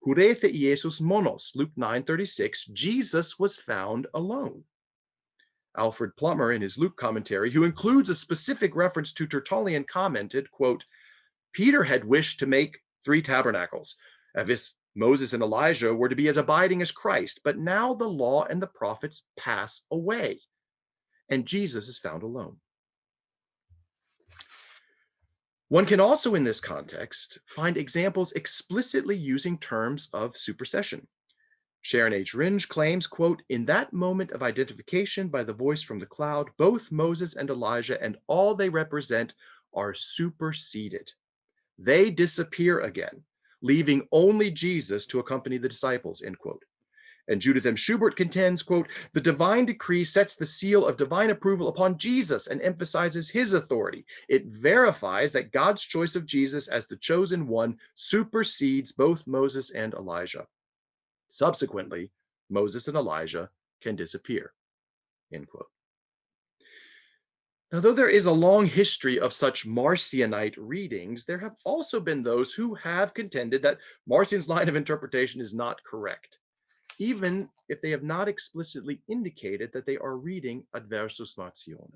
Hourethe Iesus monos, Luke 9:36, Jesus was found alone. Alfred Plummer, in his Luke commentary, who includes a specific reference to Tertullian, commented, quote, Peter had wished to make 3 tabernacles, as if Moses and Elijah were to be as abiding as Christ, but now the law and the prophets pass away, and Jesus is found alone. One can also, in this context, find examples explicitly using terms of supersession. Sharon H. Ringe claims, quote, in that moment of identification by the voice from the cloud, both Moses and Elijah and all they represent are superseded. They disappear again, leaving only Jesus to accompany the disciples, end quote. And Judith M. Schubert contends, quote, the divine decree sets the seal of divine approval upon Jesus and emphasizes his authority. It verifies that God's choice of Jesus as the chosen one supersedes both Moses and Elijah. Subsequently, Moses and Elijah can disappear, end quote. Now, though there is a long history of such Marcionite readings, there have also been those who have contended that Marcion's line of interpretation is not correct, even if they have not explicitly indicated that they are reading Adversus Marcionem.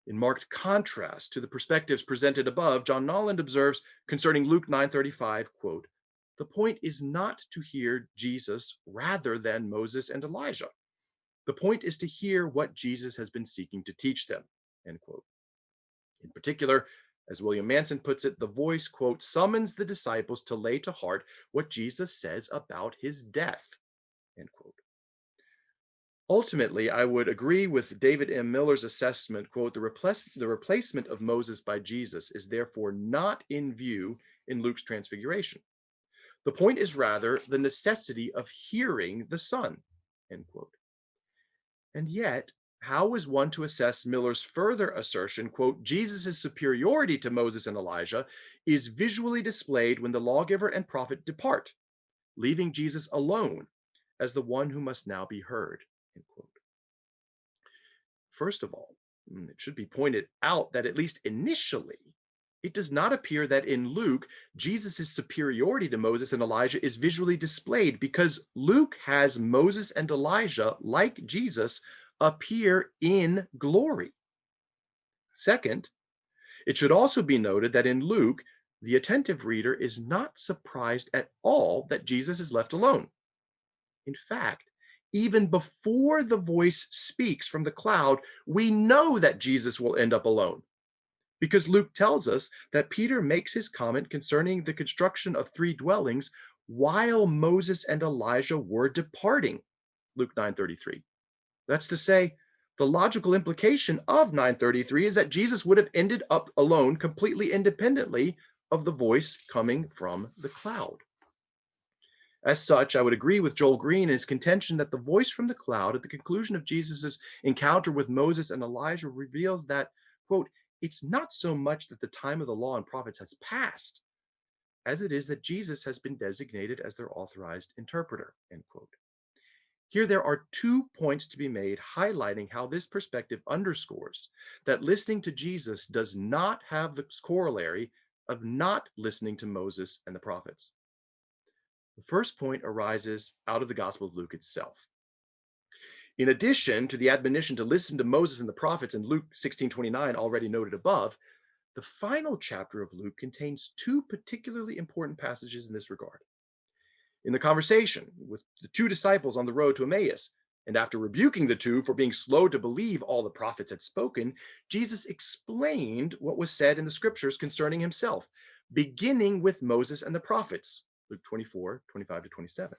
In marked contrast to the perspectives presented above, John Nolland observes concerning Luke 9:35, quote, the point is not to hear Jesus rather than Moses and Elijah. The point is to hear what Jesus has been seeking to teach them, end quote. In particular, as William Manson puts it, the voice, quote, summons the disciples to lay to heart what Jesus says about his death, end quote. Ultimately, I would agree with David M. Miller's assessment, quote, the replacement of Moses by Jesus is therefore not in view in Luke's Transfiguration. The point is rather the necessity of hearing the Son, end quote. And yet, how is one to assess Miller's further assertion, quote, Jesus' superiority to Moses and Elijah is visually displayed when the lawgiver and prophet depart, leaving Jesus alone as the one who must now be heard, end quote. First of all, it should be pointed out that at least initially, it does not appear that in Luke, Jesus' superiority to Moses and Elijah is visually displayed because Luke has Moses and Elijah, like Jesus, appear in glory. Second, it should also be noted that in Luke, the attentive reader is not surprised at all that Jesus is left alone. In fact, even before the voice speaks from the cloud, we know that Jesus will end up alone, because Luke tells us that Peter makes his comment concerning the construction of 3 dwellings while Moses and Elijah were departing, Luke 9:33. That's to say, the logical implication of 9:33 is that Jesus would have ended up alone completely independently of the voice coming from the cloud. As such, I would agree with Joel Green in his contention that the voice from the cloud at the conclusion of Jesus' encounter with Moses and Elijah reveals that, quote, it's not so much that the time of the law and prophets has passed, as it is that Jesus has been designated as their authorized interpreter, end quote. Here there are 2 points to be made highlighting how this perspective underscores that listening to Jesus does not have the corollary of not listening to Moses and the prophets. The first point arises out of the Gospel of Luke itself. In addition to the admonition to listen to Moses and the prophets in Luke 16:29 already noted above, the final chapter of Luke contains 2 particularly important passages in this regard. In the conversation with the 2 disciples on the road to Emmaus, and after rebuking the 2 for being slow to believe all the prophets had spoken, Jesus explained what was said in the scriptures concerning himself, beginning with Moses and the prophets, Luke 24:25-27.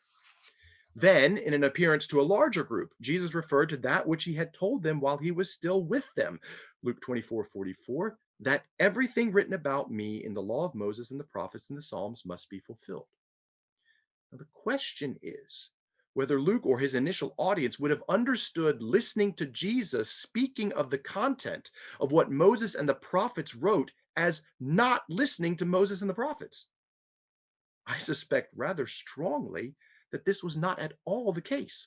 Then, in an appearance to a larger group, Jesus referred to that which he had told them while he was still with them, Luke 24:44, that everything written about me in the law of Moses and the prophets and the Psalms must be fulfilled. Now, the question is whether Luke or his initial audience would have understood listening to Jesus speaking of the content of what Moses and the prophets wrote as not listening to Moses and the prophets. I suspect rather strongly that this was not at all the case.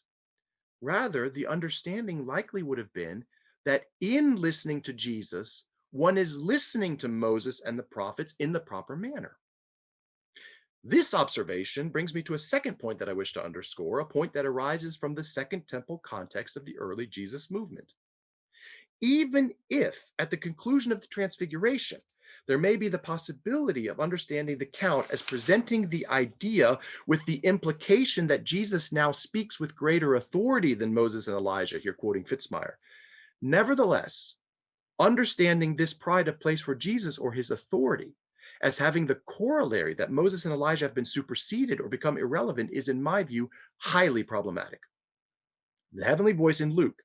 Rather, the understanding likely would have been that in listening to Jesus, one is listening to Moses and the prophets in the proper manner. This observation brings me to a second point that I wish to underscore, a point that arises from the Second Temple context of the early Jesus movement. Even if, at the conclusion of the Transfiguration, there may be the possibility of understanding the count as presenting the idea with the implication that Jesus now speaks with greater authority than Moses and Elijah, here quoting Fitzmyer. Nevertheless, understanding this pride of place for Jesus or his authority as having the corollary that Moses and Elijah have been superseded or become irrelevant is, in my view, highly problematic. The heavenly voice in Luke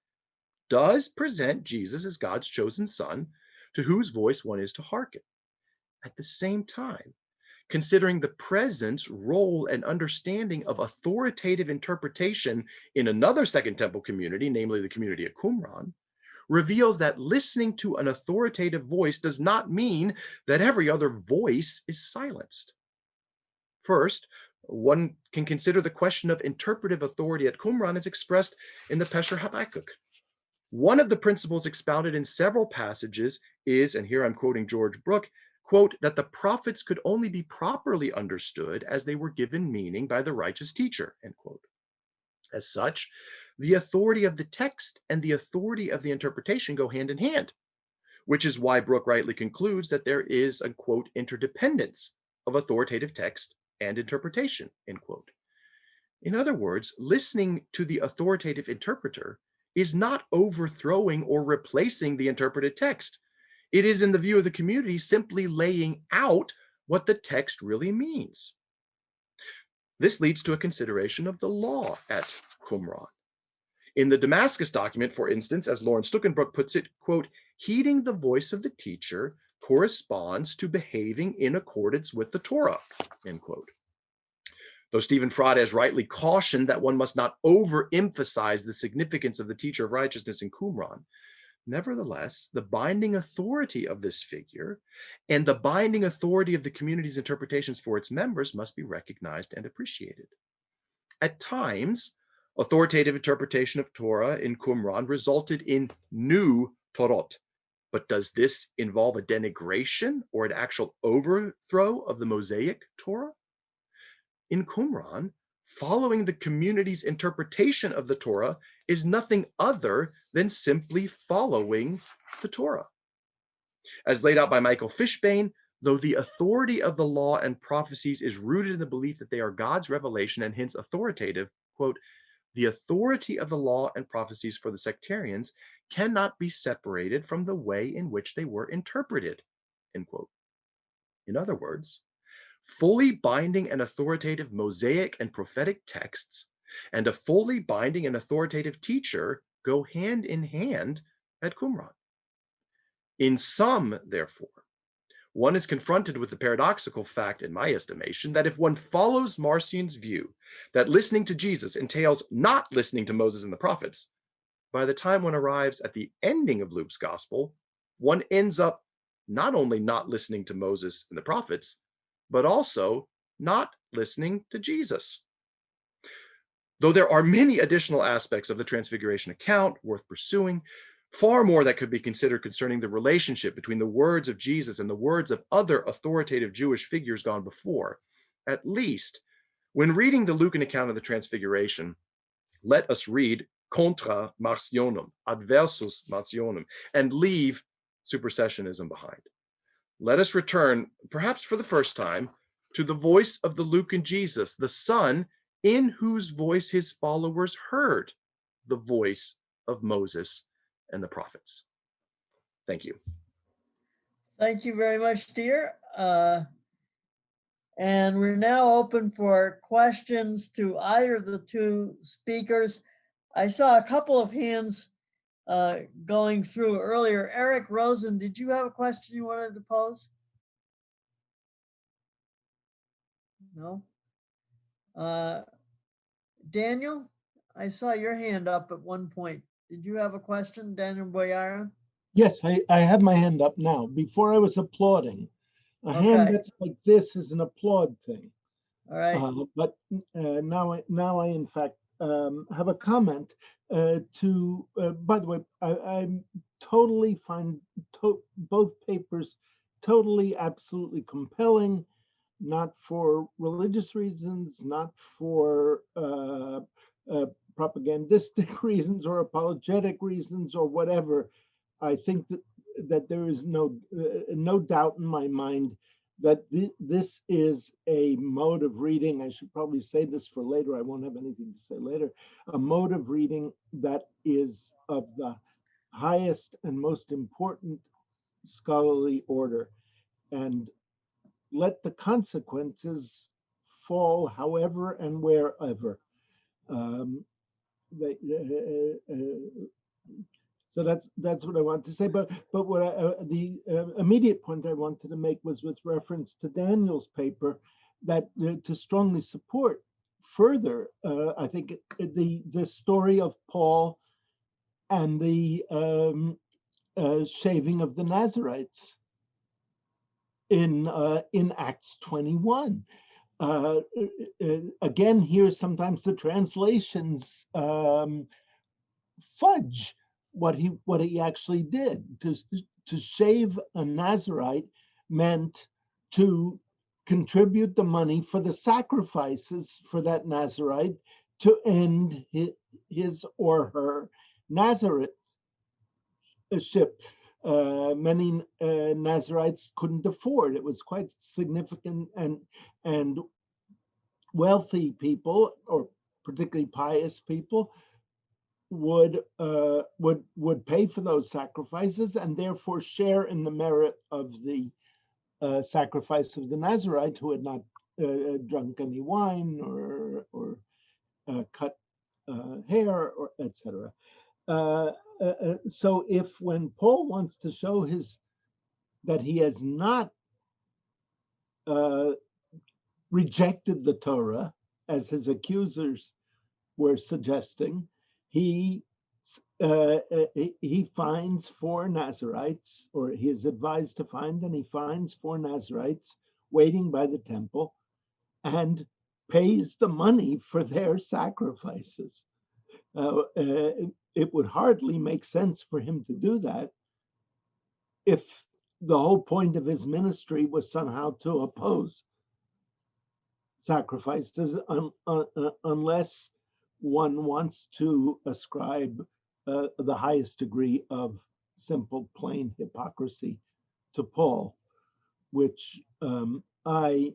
does present Jesus as God's chosen son, to whose voice one is to hearken. At the same time, considering the presence, role, and understanding of authoritative interpretation in another Second Temple community, namely the community at Qumran, reveals that listening to an authoritative voice does not mean that every other voice is silenced. First, one can consider the question of interpretive authority at Qumran as expressed in the Pesher Habakkuk. One of the principles expounded in several passages is, and here I'm quoting George Brooke, quote, that the prophets could only be properly understood as they were given meaning by the righteous teacher, end quote. As such, the authority of the text and the authority of the interpretation go hand in hand, which is why Brooke rightly concludes that there is a, quote, interdependence of authoritative text and interpretation, end quote. In other words, listening to the authoritative interpreter is not overthrowing or replacing the interpreted text. It is, in the view of the community, simply laying out what the text really means. This leads to a consideration of the law at Qumran. In the Damascus document, for instance, as Lauren Stuckenbrook puts it, quote, heeding the voice of the teacher corresponds to behaving in accordance with the Torah, end quote. Though Stephen Frade has rightly cautioned that one must not overemphasize the significance of the teacher of righteousness in Qumran, nevertheless, the binding authority of this figure and the binding authority of the community's interpretations for its members must be recognized and appreciated. At times, authoritative interpretation of Torah in Qumran resulted in new Torot. But does this involve a denigration or an actual overthrow of the Mosaic Torah? In Qumran, following the community's interpretation of the Torah is nothing other than simply following the Torah. As laid out by Michael Fishbane, though the authority of the law and prophecies is rooted in the belief that they are God's revelation and hence authoritative, quote, the authority of the law and prophecies for the sectarians cannot be separated from the way in which they were interpreted, end quote. In other words, fully binding and authoritative Mosaic and prophetic texts and a fully binding and authoritative teacher go hand in hand at Qumran. In sum, therefore, one is confronted with the paradoxical fact, in my estimation, that if one follows Marcion's view that listening to Jesus entails not listening to Moses and the prophets, by the time one arrives at the ending of Luke's gospel, one ends up not only not listening to Moses and the prophets, but also not listening to Jesus. Though there are many additional aspects of the Transfiguration account worth pursuing, far more that could be considered concerning the relationship between the words of Jesus and the words of other authoritative Jewish figures gone before. At least, when reading the Lucan account of the Transfiguration, let us read contra Marcionem, Adversus Marcionem, and leave Supersessionism behind. Let us return, perhaps for the first time, to the voice of the Lucan Jesus, the Son in whose voice his followers heard the voice of Moses and the prophets. Thank you. Thank you very much, dear. And we're now open for questions to either of the two speakers. I saw a couple of hands going through earlier. Eric Rosen, did you have a question you wanted to pose? No? Daniel? I saw your hand up at one point. Did you have a question, Daniel Boyarin? Yes, I have my hand up now. Before I was applauding. A hand Okay. that's like this is an applaud thing. All right. But now I in fact have a comment to. By the way, I totally find both papers totally, absolutely compelling. Not for religious reasons, not for propagandistic reasons or apologetic reasons or whatever. I think that there is no doubt in my mind that this is a mode of reading. I should probably say this for later. I won't have anything to say later. A mode of reading that is of the highest and most important scholarly order, and let the consequences fall however and wherever. So that's what I want to say. But what the immediate point I wanted to make was with reference to Daniel's paper, that to strongly support further, I think the story of Paul and the shaving of the Nazarites in Acts 21. Again, here sometimes the translations fudge what he actually did. To shave a Nazarite meant to contribute the money for the sacrifices for that Nazarite to end his or her Nazarite ship. Many Nazarites couldn't afford. It was quite significant, and wealthy people, or particularly pious people, would pay for those sacrifices and therefore share in the merit of the sacrifice of the Nazarite, who had not drunk any wine or cut hair, or etc. So if when Paul wants to show that he has not rejected the Torah, as his accusers were suggesting, he finds 4 Nazarites, or he is advised to find, and he finds 4 Nazarites waiting by the temple and pays the money for their sacrifices. It would hardly make sense for him to do that if the whole point of his ministry was somehow to oppose sacrifices, unless one wants to ascribe the highest degree of simple, plain hypocrisy to Paul, which I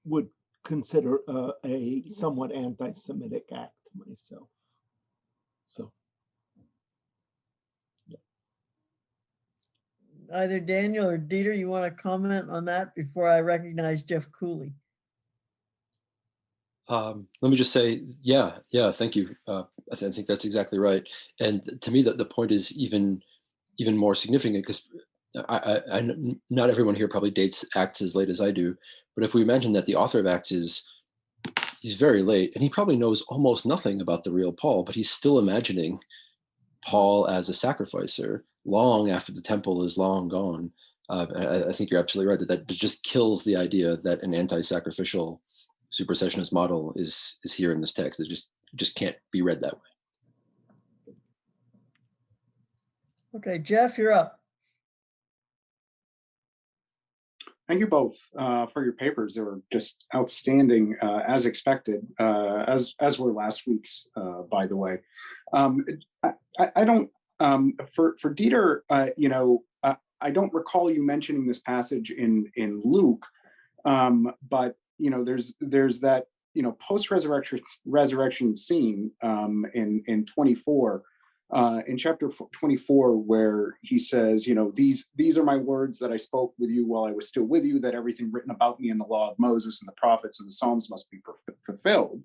would consider a somewhat anti-Semitic act myself. So, yeah. Either Daniel or Dieter, you want to comment on that before I recognize Jeff Cooley? Let me just say, yeah, thank you. I think that's exactly right. And to me, the point is even more significant, because I not everyone here probably dates Acts as late as I do. But if we imagine that the author of Acts he's very late, and he probably knows almost nothing about the real Paul, but he's still imagining Paul as a sacrificer long after the temple is long gone. I think you're absolutely right that just kills the idea that an anti-sacrificial supersessionist model is here in this text. It just can't be read that way. Okay, Jeff, you're up. Thank you both for your papers. They were just outstanding, as expected, as were last week's, by the way. I don't, for Dieter, I don't recall you mentioning this passage in Luke, but there's that post-resurrection scene in 24. In chapter 24, where he says, these are my words that I spoke with you while I was still with you, that everything written about me in the law of Moses and the prophets and the Psalms must be fulfilled,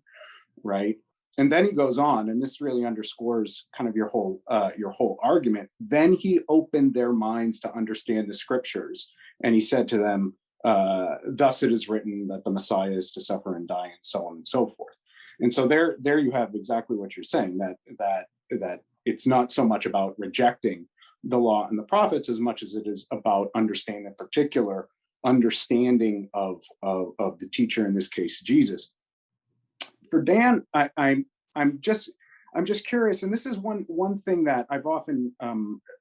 right? And then he goes on, and this really underscores kind of your whole argument. Then he opened their minds to understand the scriptures, and he said to them, thus it is written that the Messiah is to suffer and die, and so on and so forth. And so there you have exactly what you're saying, that it's not so much about rejecting the law and the prophets as much as it is about understanding a particular understanding of the teacher, in this case Jesus. For Dan, I'm just curious, and this is one thing that I've often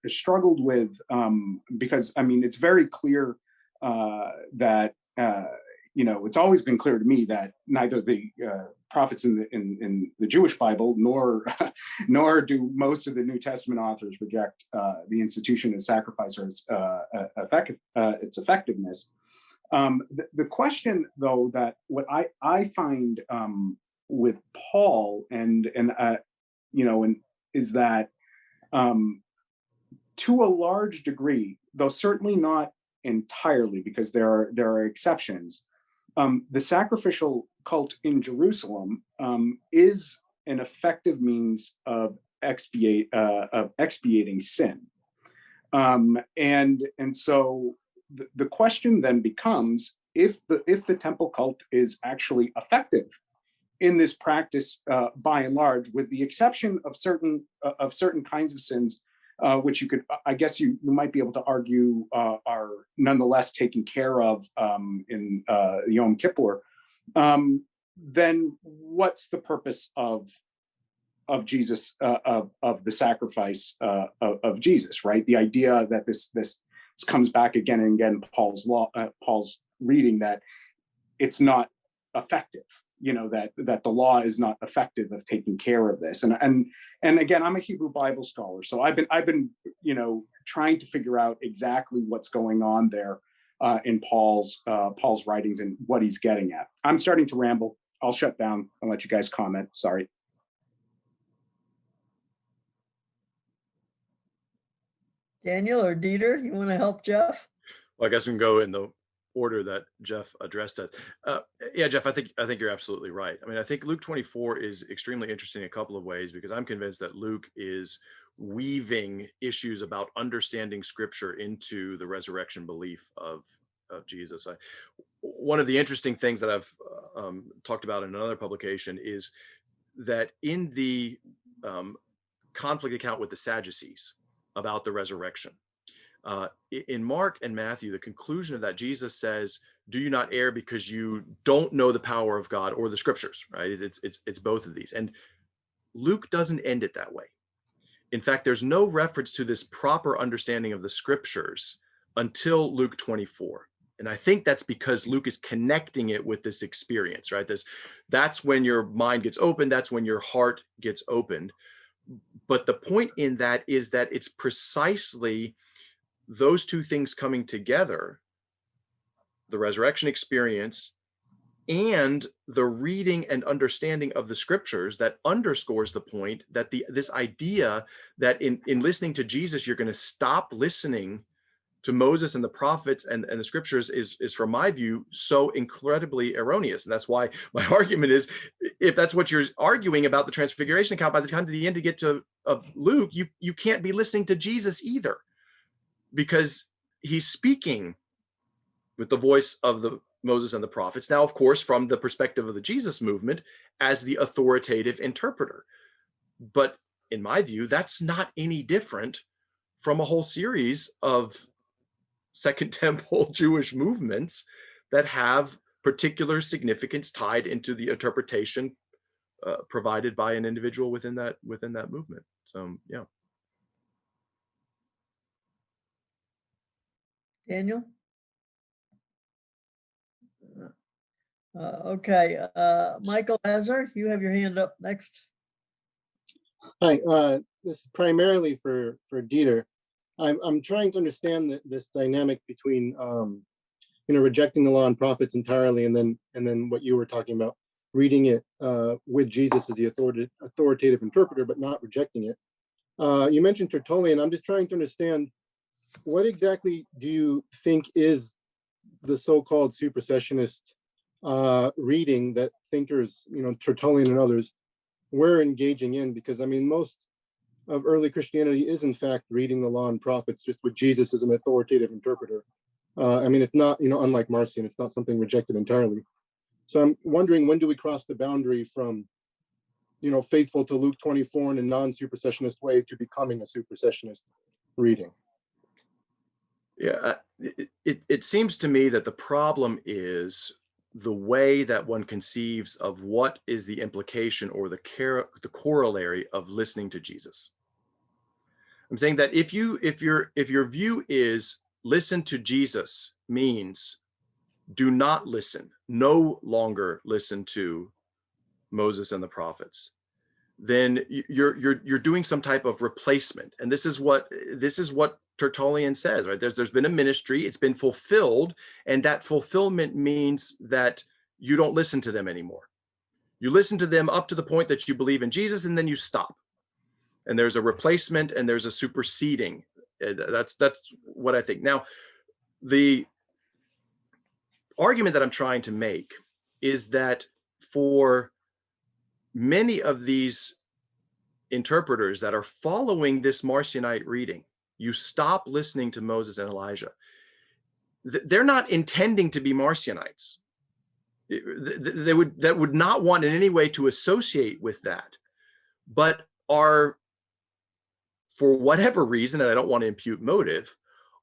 struggled with, because I mean, it's very clear that it's always been clear to me that neither the prophets in the Jewish Bible nor do most of the New Testament authors reject the institution of sacrifice or its effectiveness. The question, though, that what I find with Paul and is that to a large degree, though certainly not entirely, because there are exceptions, the sacrificial cult in Jerusalem is an effective means of expiating sin, and so the question then becomes, if the temple cult is actually effective in this practice, by and large, with the exception of certain kinds of sins, which I guess you might be able to argue are nonetheless taken care of in Yom Kippur, then what's the purpose of Jesus, of the sacrifice of Jesus, right? The idea that this comes back again and again, Paul's reading, that it's not effective, that the law is not effective of taking care of this. And again, I'm a Hebrew Bible scholar, so I've been trying to figure out exactly what's going on there in Paul's writings and what he's getting at. I'm starting to ramble. I'll shut down and let you guys comment. Sorry. Daniel or Dieter, you want to help Jeff? Well, I guess we can go in the order that Jeff addressed it. Yeah, Jeff, I think you're absolutely right. I mean, I think Luke 24 is extremely interesting in a couple of ways, because I'm convinced that Luke is weaving issues about understanding Scripture into the resurrection belief of Jesus. One of the interesting things that I've talked about in another publication is that in the conflict account with the Sadducees about the resurrection, in Mark and Matthew, the conclusion of that, Jesus says, "Do you not err because you don't know the power of God or the Scriptures?" Right? It's both of these, and Luke doesn't end it that way. In fact, there's no reference to this proper understanding of the Scriptures until Luke 24. And I think that's because Luke is connecting it with this experience, right? That's when your mind gets opened. That's when your heart gets opened. But the point in that is that it's precisely those two things coming together, the resurrection experience and the reading and understanding of the Scriptures, that underscores the point that this idea that in listening to Jesus, you're going to stop listening to Moses and the prophets and the Scriptures is, from my view, so incredibly erroneous. And that's why my argument is, if that's what you're arguing about the Transfiguration account, by the time to the end to get to of Luke, you can't be listening to Jesus either, because he's speaking with the voice of the Moses and the prophets. Now, of course, from the perspective of the Jesus movement as the authoritative interpreter. But in my view, that's not any different from a whole series of Second Temple Jewish movements that have particular significance tied into the interpretation provided by an individual within that movement. So, yeah. Daniel? Okay, Michael Azar, you have your hand up next. Hi, this is primarily for Dieter. I'm trying to understand this dynamic between rejecting the law and prophets entirely, and then what you were talking about, reading it with Jesus as the authoritative interpreter, but not rejecting it. You mentioned Tertullian. I'm just trying to understand, what exactly do you think is the so-called supersessionist reading that thinkers, Tertullian and others, were engaging in? Because I mean, most of early Christianity is in fact reading the law and prophets just with Jesus as an authoritative interpreter. I mean, it's not, unlike Marcion, it's not something rejected entirely. So I'm wondering, when do we cross the boundary from faithful to Luke 24 in a non-supersessionist way to becoming a supersessionist reading? Yeah, it seems to me that the problem is the way that one conceives of what is the implication or the corollary of listening to Jesus. I'm saying that if your view is listen to Jesus means do not listen, no longer listen to Moses and the prophets, then you're doing some type of replacement. And this is what Tertullian says, right? There's been a ministry, it's been fulfilled, and that fulfillment means that you don't listen to them anymore. You listen to them up to the point that you believe in Jesus, and then you stop. And there's a replacement and there's a superseding. That's what I think. Now, the argument that I'm trying to make is that for many of these interpreters that are following this Marcionite reading, you stop listening to Moses and Elijah. They're not intending to be Marcionites. That would not want in any way to associate with that, but are, for whatever reason, and I don't want to impute motive,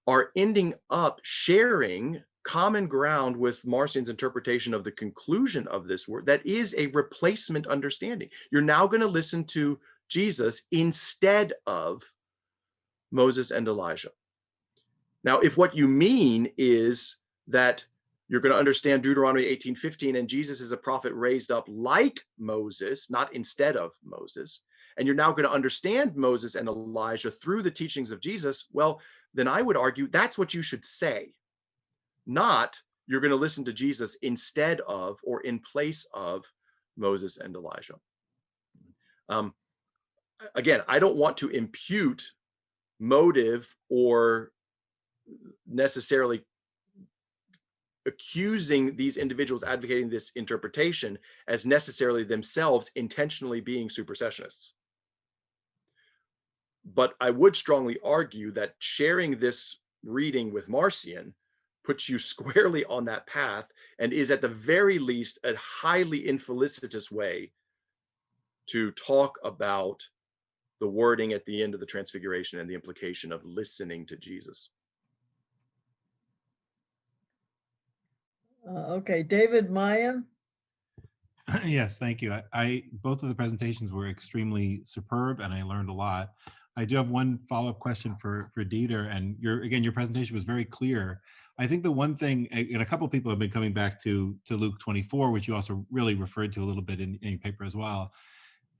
are ending up sharing common ground with Marcion's interpretation of the conclusion of this word. That is a replacement understanding. You're now going to listen to Jesus instead of Moses and Elijah. Now, if what you mean is that you're going to understand Deuteronomy 18:15 and Jesus is a prophet raised up like Moses, not instead of Moses, and you're now going to understand Moses and Elijah through the teachings of Jesus, well, then I would argue that's what you should say, not you're going to listen to Jesus instead of or in place of Moses and Elijah. Again, I don't want to impute motive or necessarily accusing these individuals advocating this interpretation as necessarily themselves intentionally being supersessionists. But I would strongly argue that sharing this reading with Marcion puts you squarely on that path and is at the very least a highly infelicitous way to talk about the wording at the end of the Transfiguration and the implication of listening to Jesus. Okay, David Mayan. Yes, thank you. Both of the presentations were extremely superb, and I learned a lot. I do have one follow-up question for Dieter, and your presentation was very clear. I think the one thing, and a couple of people have been coming back to Luke 24, which you also really referred to a little bit in your paper as well.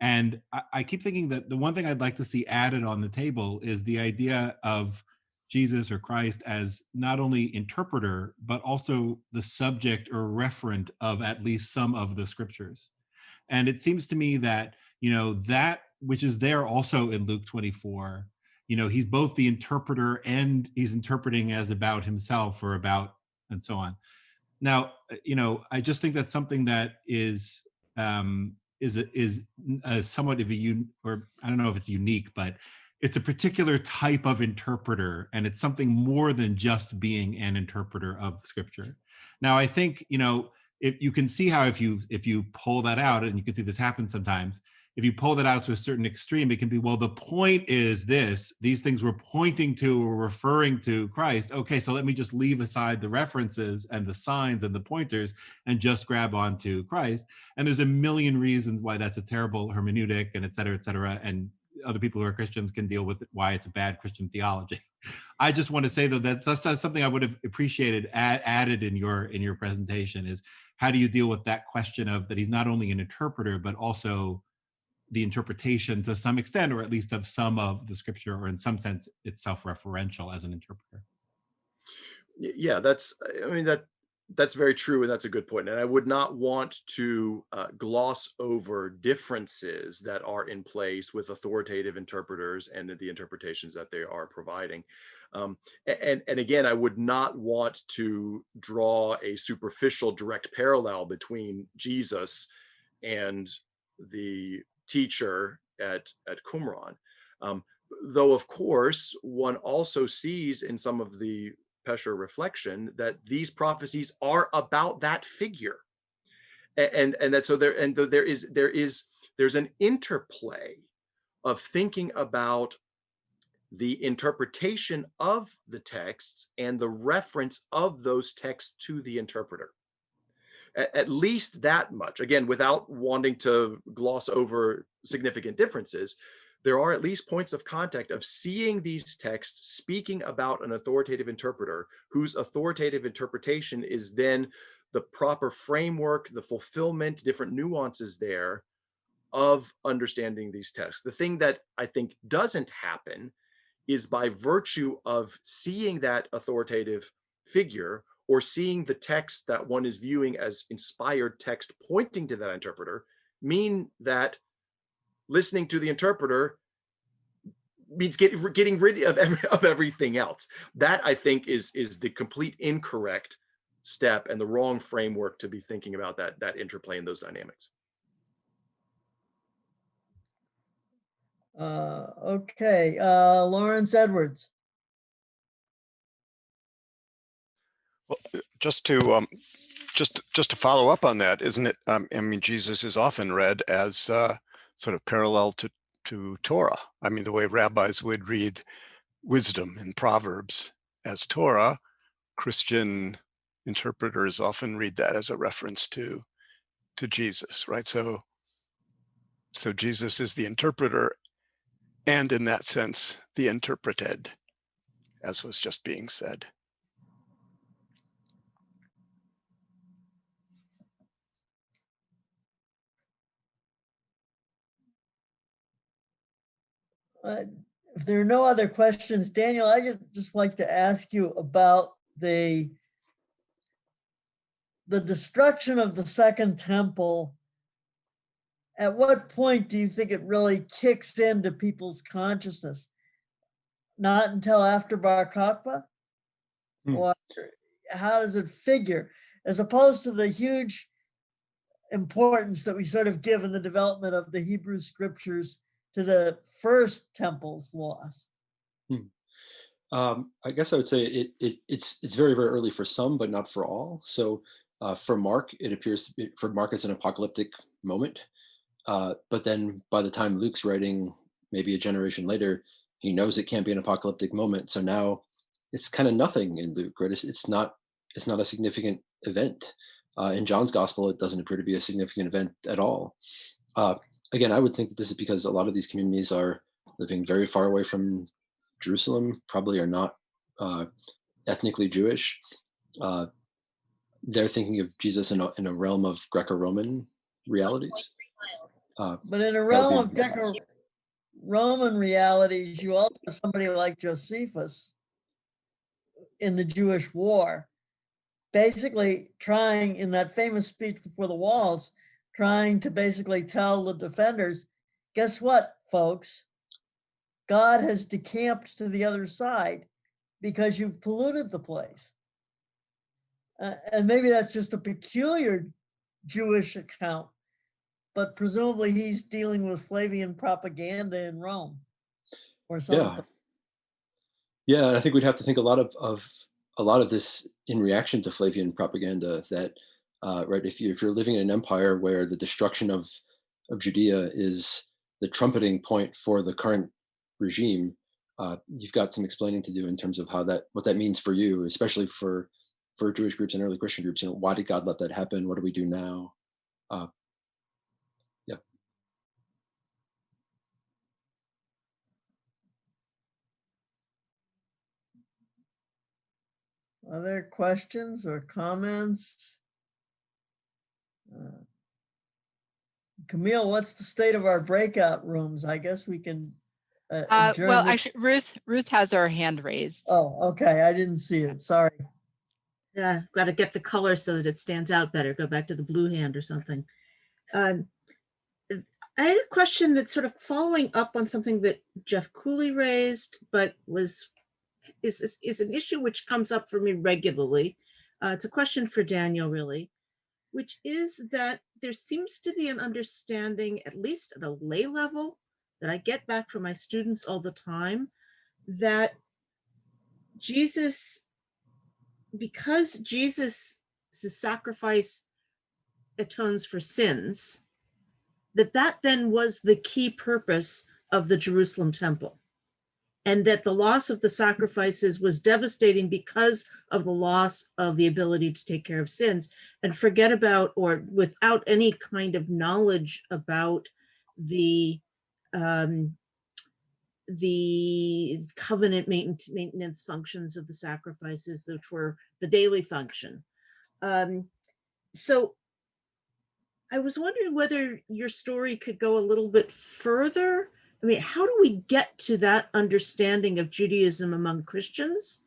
And I keep thinking that the one thing I'd like to see added on the table is the idea of Jesus or Christ as not only interpreter, but also the subject or referent of at least some of the scriptures. And it seems to me that, that which is there also in Luke 24, he's both the interpreter and he's interpreting as about himself or about, and so on. Now, I just think that's something that is somewhat of or I don't know if it's unique, but it's a particular type of interpreter, and it's something more than just being an interpreter of scripture. Now, I think, if you can see how if you pull that out, and you can see this happen sometimes, if you pull that out to a certain extreme, it can be, well, the point is these things we're pointing to or referring to Christ. Okay, so let me just leave aside the references and the signs and the pointers and just grab onto Christ. And there's a million reasons why that's a terrible hermeneutic, and et cetera, and other people who are Christians can deal with why it's a bad Christian theology. I just want to say, though, that's something I would have appreciated added in your presentation, is how do you deal with that question of that he's not only an interpreter, but also the interpretation to some extent, or at least of some of the scripture, or in some sense, it's self-referential as an interpreter. Yeah, that's very true, and that's a good point. And I would not want to gloss over differences that are in place with authoritative interpreters and the interpretations that they are providing. And again, I would not want to draw a superficial direct parallel between Jesus and the teacher at Qumran. Though, of course, one also sees in some of the Pesher reflection that these prophecies are about that figure, and that so there is there's an interplay of thinking about the interpretation of the texts and the reference of those texts to the interpreter. At least that much, again, without wanting to gloss over significant differences, there are at least points of contact of seeing these texts speaking about an authoritative interpreter whose authoritative interpretation is then the proper framework, the fulfillment, different nuances there of understanding these texts. The thing that I think doesn't happen is by virtue of seeing that authoritative figure or seeing the text that one is viewing as inspired text pointing to that interpreter, mean that listening to the interpreter means getting rid of everything else. That, I think, is the complete incorrect step and the wrong framework to be thinking about that interplay in those dynamics. Okay, Lawrence Edwards. Well, just to follow up on that, isn't it? I mean, Jesus is often read as sort of parallel to Torah. I mean, the way rabbis would read wisdom in Proverbs as Torah, Christian interpreters often read that as a reference to Jesus, right? So Jesus is the interpreter, and in that sense, the interpreted, as was just being said. If there are no other questions, Daniel, I'd just like to ask you about the destruction of the Second Temple. At what point do you think it really kicks into people's consciousness? Not until after Bar Kokhba? Or how does it figure? As opposed to the huge importance that we sort of give in the development of the Hebrew scriptures to the first temple's loss. I guess I would say it's very, very early for some, but not for all. So for Mark, it appears for Mark it's an apocalyptic moment. But then by the time Luke's writing, maybe a generation later, he knows it can't be an apocalyptic moment. So now it's kind of nothing in Luke, right? It's not a significant event. In John's gospel, it doesn't appear to be a significant event at all. Again, I would think that this is because a lot of these communities are living very far away from Jerusalem, probably are not ethnically Jewish. They're thinking of Jesus in a realm of Greco-Roman realities. But in a realm of Greco-Roman realities, you also have somebody like Josephus in the Jewish war, basically trying, in that famous speech before the walls, trying to basically tell the defenders, guess what, folks? God has decamped to the other side because you've polluted the place. And maybe that's just a peculiar Jewish account, but presumably he's dealing with Flavian propaganda in Rome or something. Yeah, and I think we'd have to think a lot of this in reaction to Flavian propaganda. That right, if you're living in an empire where the destruction of Judea is the trumpeting point for the current regime, you've got some explaining to do in terms of what that means for you, especially for Jewish groups and early Christian groups. You know, why did God let that happen? What do we do now? Yeah. Other questions or comments? Camille, what's the state of our breakout rooms? I guess we can well, actually, Ruth has her hand raised. Oh, okay. I didn't see it. Sorry. Yeah, got to get the color so that it stands out better. Go back to the blue hand or something. I had a question that's sort of following up on something that Jeff Cooley raised, but is an issue which comes up for me regularly. It's a question for Daniel, really, which is that there seems to be an understanding, at least at a lay level, that I get back from my students all the time, that because Jesus' sacrifice atones for sins, that then was the key purpose of the Jerusalem temple, and that the loss of the sacrifices was devastating because of the loss of the ability to take care of sins, and forget about, or without any kind of knowledge about the covenant maintenance functions of the sacrifices, which were the daily function. So I was wondering whether your story could go a little bit further. I mean, how do we get to that understanding of Judaism among Christians?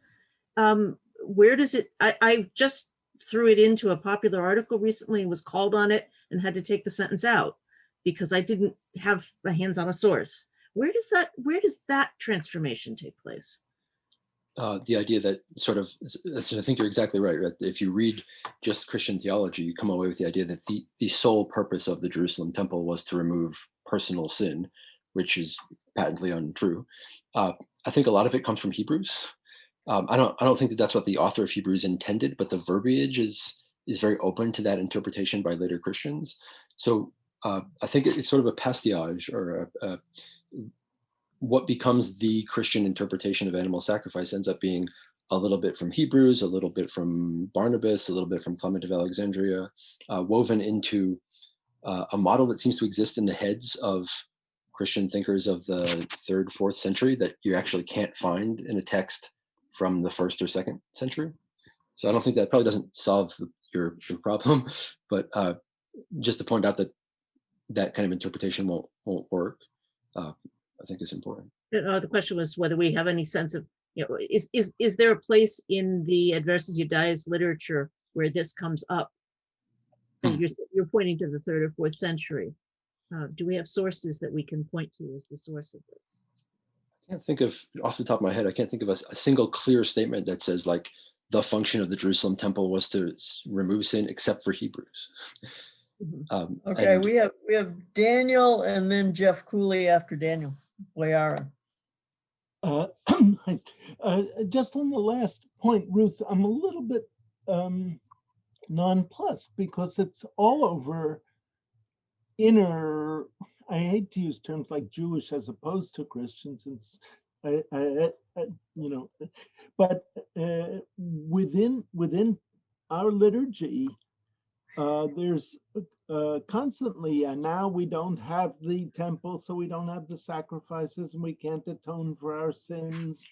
Where does it, I just threw it into a popular article recently and was called on it and had to take the sentence out because I didn't have my hands on a source. Where does that transformation take place? The idea that sort of, I think you're exactly right. If you read just Christian theology, you come away with the idea that the sole purpose of the Jerusalem temple was to remove personal sin, which is patently untrue. I think a lot of it comes from Hebrews. I don't think that that's what the author of Hebrews intended, but the verbiage is very open to that interpretation by later Christians. So I think it's sort of a pastiche, or what becomes the Christian interpretation of animal sacrifice ends up being a little bit from Hebrews, a little bit from Barnabas, a little bit from Clement of Alexandria, woven into a model that seems to exist in the heads of Christian thinkers of the 3rd, 4th century that you actually can't find in a text from the 1st or 2nd century. So I don't think that probably doesn't solve your problem, but just to point out that that kind of interpretation won't work, I think is important. The question was whether we have any sense of, is there a place in the Adversus Judaeus literature where this comes up? You're pointing to the 3rd or 4th century. Do we have sources that we can point to as the source of this? I can't think of, off the top of my head, I can't think of a single clear statement that says like the function of the Jerusalem temple was to remove sin, except for Hebrews. Okay, we have Daniel and then Jeff Cooley after Daniel. Wayara. Just on the last point, Ruth, I'm a little bit nonplussed because it's all over inner, I hate to use terms like Jewish as opposed to Christians, but within our liturgy, there's constantly, and now we don't have the temple, so we don't have the sacrifices, and we can't atone for our sins,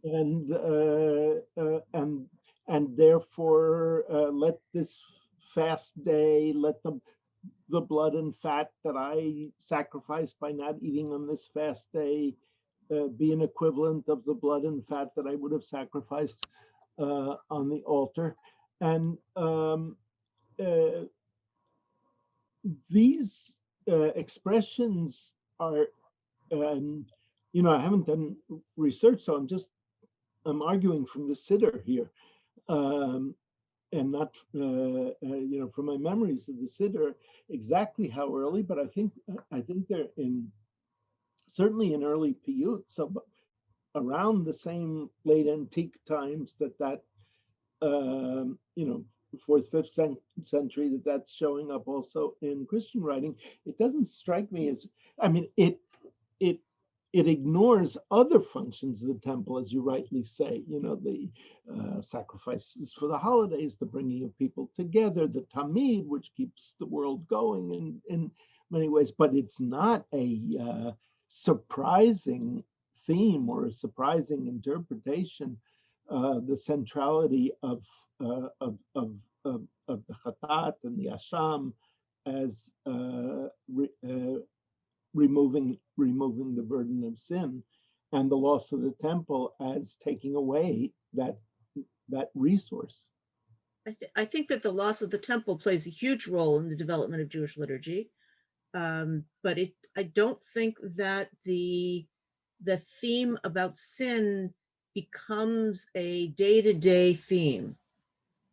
and therefore let this fast day, let the blood and fat that I sacrifice by not eating on this fast day be an equivalent of the blood and fat that I would have sacrificed on the altar. And these expressions are, I haven't done research, so I'm arguing from the Siddur here, and not, from my memories of the Siddur exactly how early, but I think they're certainly in early Piyut, so around the same late antique times that 4th, 5th century, that's showing up also in Christian writing. It doesn't strike me as, it ignores other functions of the temple, as you rightly say, the sacrifices for the holidays, the bringing of people together, the Tamid, which keeps the world going in many ways, but it's not a surprising theme or a surprising interpretation, the centrality of the Chatat and the Asham as removing the burden of sin, and the loss of the temple as taking away that resource. I think that the loss of the temple plays a huge role in the development of Jewish liturgy, but I don't think that the theme about sin becomes a day-to-day theme.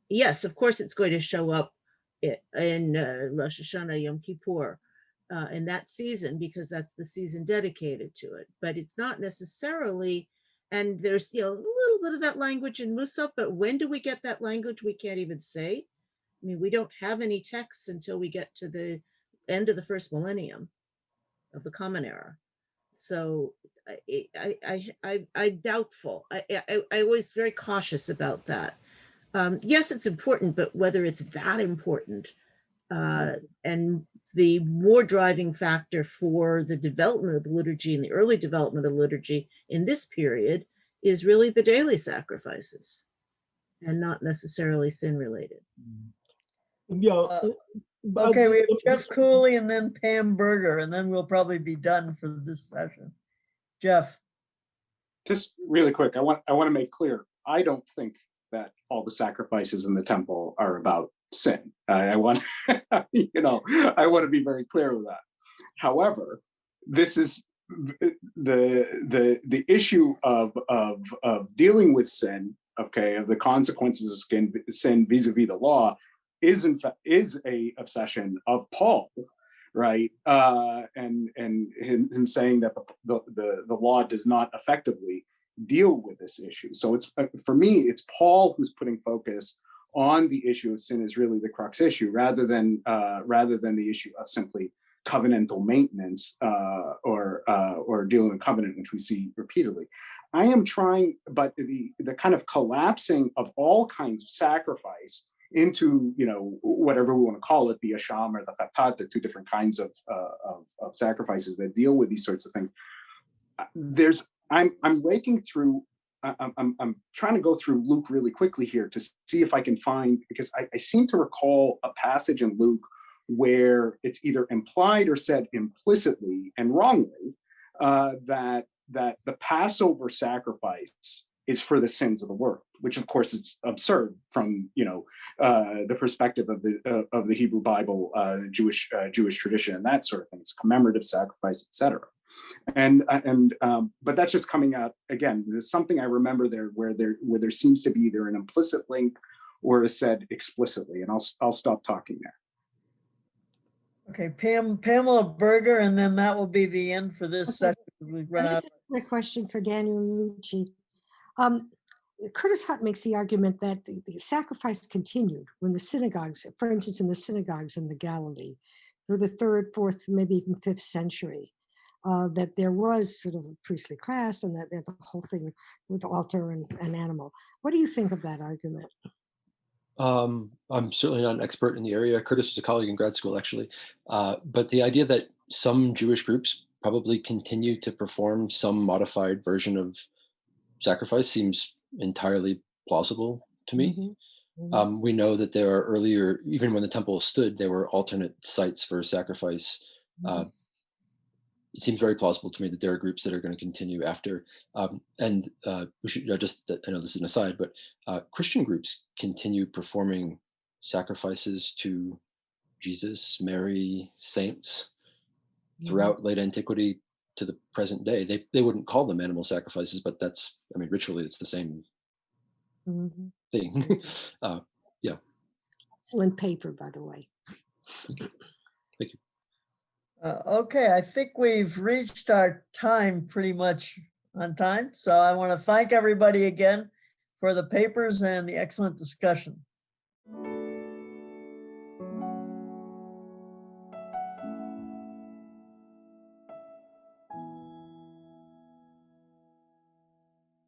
Yes, of course, it's going to show up in Rosh Hashanah, Yom Kippur, in that season, because that's the season dedicated to it. But it's not necessarily, and there's a little bit of that language in Musaf, but when do we get that language? We can't even say. I mean, we don't have any texts until we get to the end of the first millennium of the Common Era. So I doubtful. I was very cautious about that. Yes, it's important, but whether it's that important, and the more driving factor for the development of the liturgy and the early development of liturgy in this period is really the daily sacrifices and not necessarily sin related. Yeah. Okay, we have Jeff Cooley and then Pam Berger, and then we'll probably be done for this session. Jeff. Just really quick, I want to make clear, I don't think that all the sacrifices in the temple are about sin. I want, I want to be very clear with that. However, this is the issue of dealing with sin, okay, of the consequences of sin vis-a-vis the law, is a obsession of Paul, right? And him saying that the law does not effectively deal with this issue. So it's, for me, it's Paul who's putting focus on the issue of sin is really the crux issue, rather than the issue of simply covenantal maintenance or dealing with covenant, which we see repeatedly. I am trying, but the kind of collapsing of all kinds of sacrifice into, whatever we want to call it, the asham or the fatat, the two different kinds of sacrifices that deal with these sorts of things. I'm raking through. I'm trying to go through Luke really quickly here to see if I can find, because I seem to recall a passage in Luke where it's either implied or said implicitly and wrongly that the Passover sacrifice is for the sins of the world, which of course is absurd from the perspective of the Hebrew Bible, Jewish tradition and that sort of thing. It's commemorative sacrifice, etc. But that's just coming out again. There's something I remember there where there seems to be either an implicit link or is said explicitly, and I'll stop talking there. Okay, Pamela Berger, and then that will be the end for this session. We've run out. This is my question for Daniel Ullucci. Curtis Hutt makes the argument that the sacrifice continued when the synagogues, for instance, in the synagogues in the Galilee, through the 3rd, 4th, maybe even 5th century, that there was sort of a priestly class and that the whole thing with altar and animal. What do you think of that argument? I'm certainly not an expert in the area. Curtis was a colleague in grad school, actually. But the idea that some Jewish groups probably continue to perform some modified version of sacrifice seems entirely plausible to me. Mm-hmm. Mm-hmm. We know that there are earlier, even when the temple stood, there were alternate sites for sacrifice. Mm-hmm. It seems very plausible to me that there are groups that are going to continue after. We should just, I know this is an aside, but Christian groups continue performing sacrifices to Jesus, Mary, saints throughout late antiquity to the present day. They wouldn't call them animal sacrifices, but that's, ritually it's the same thing. Yeah. Excellent paper, by the way. Thank you. Okay, I think we've reached our time pretty much on time. So I want to thank everybody again for the papers and the excellent discussion.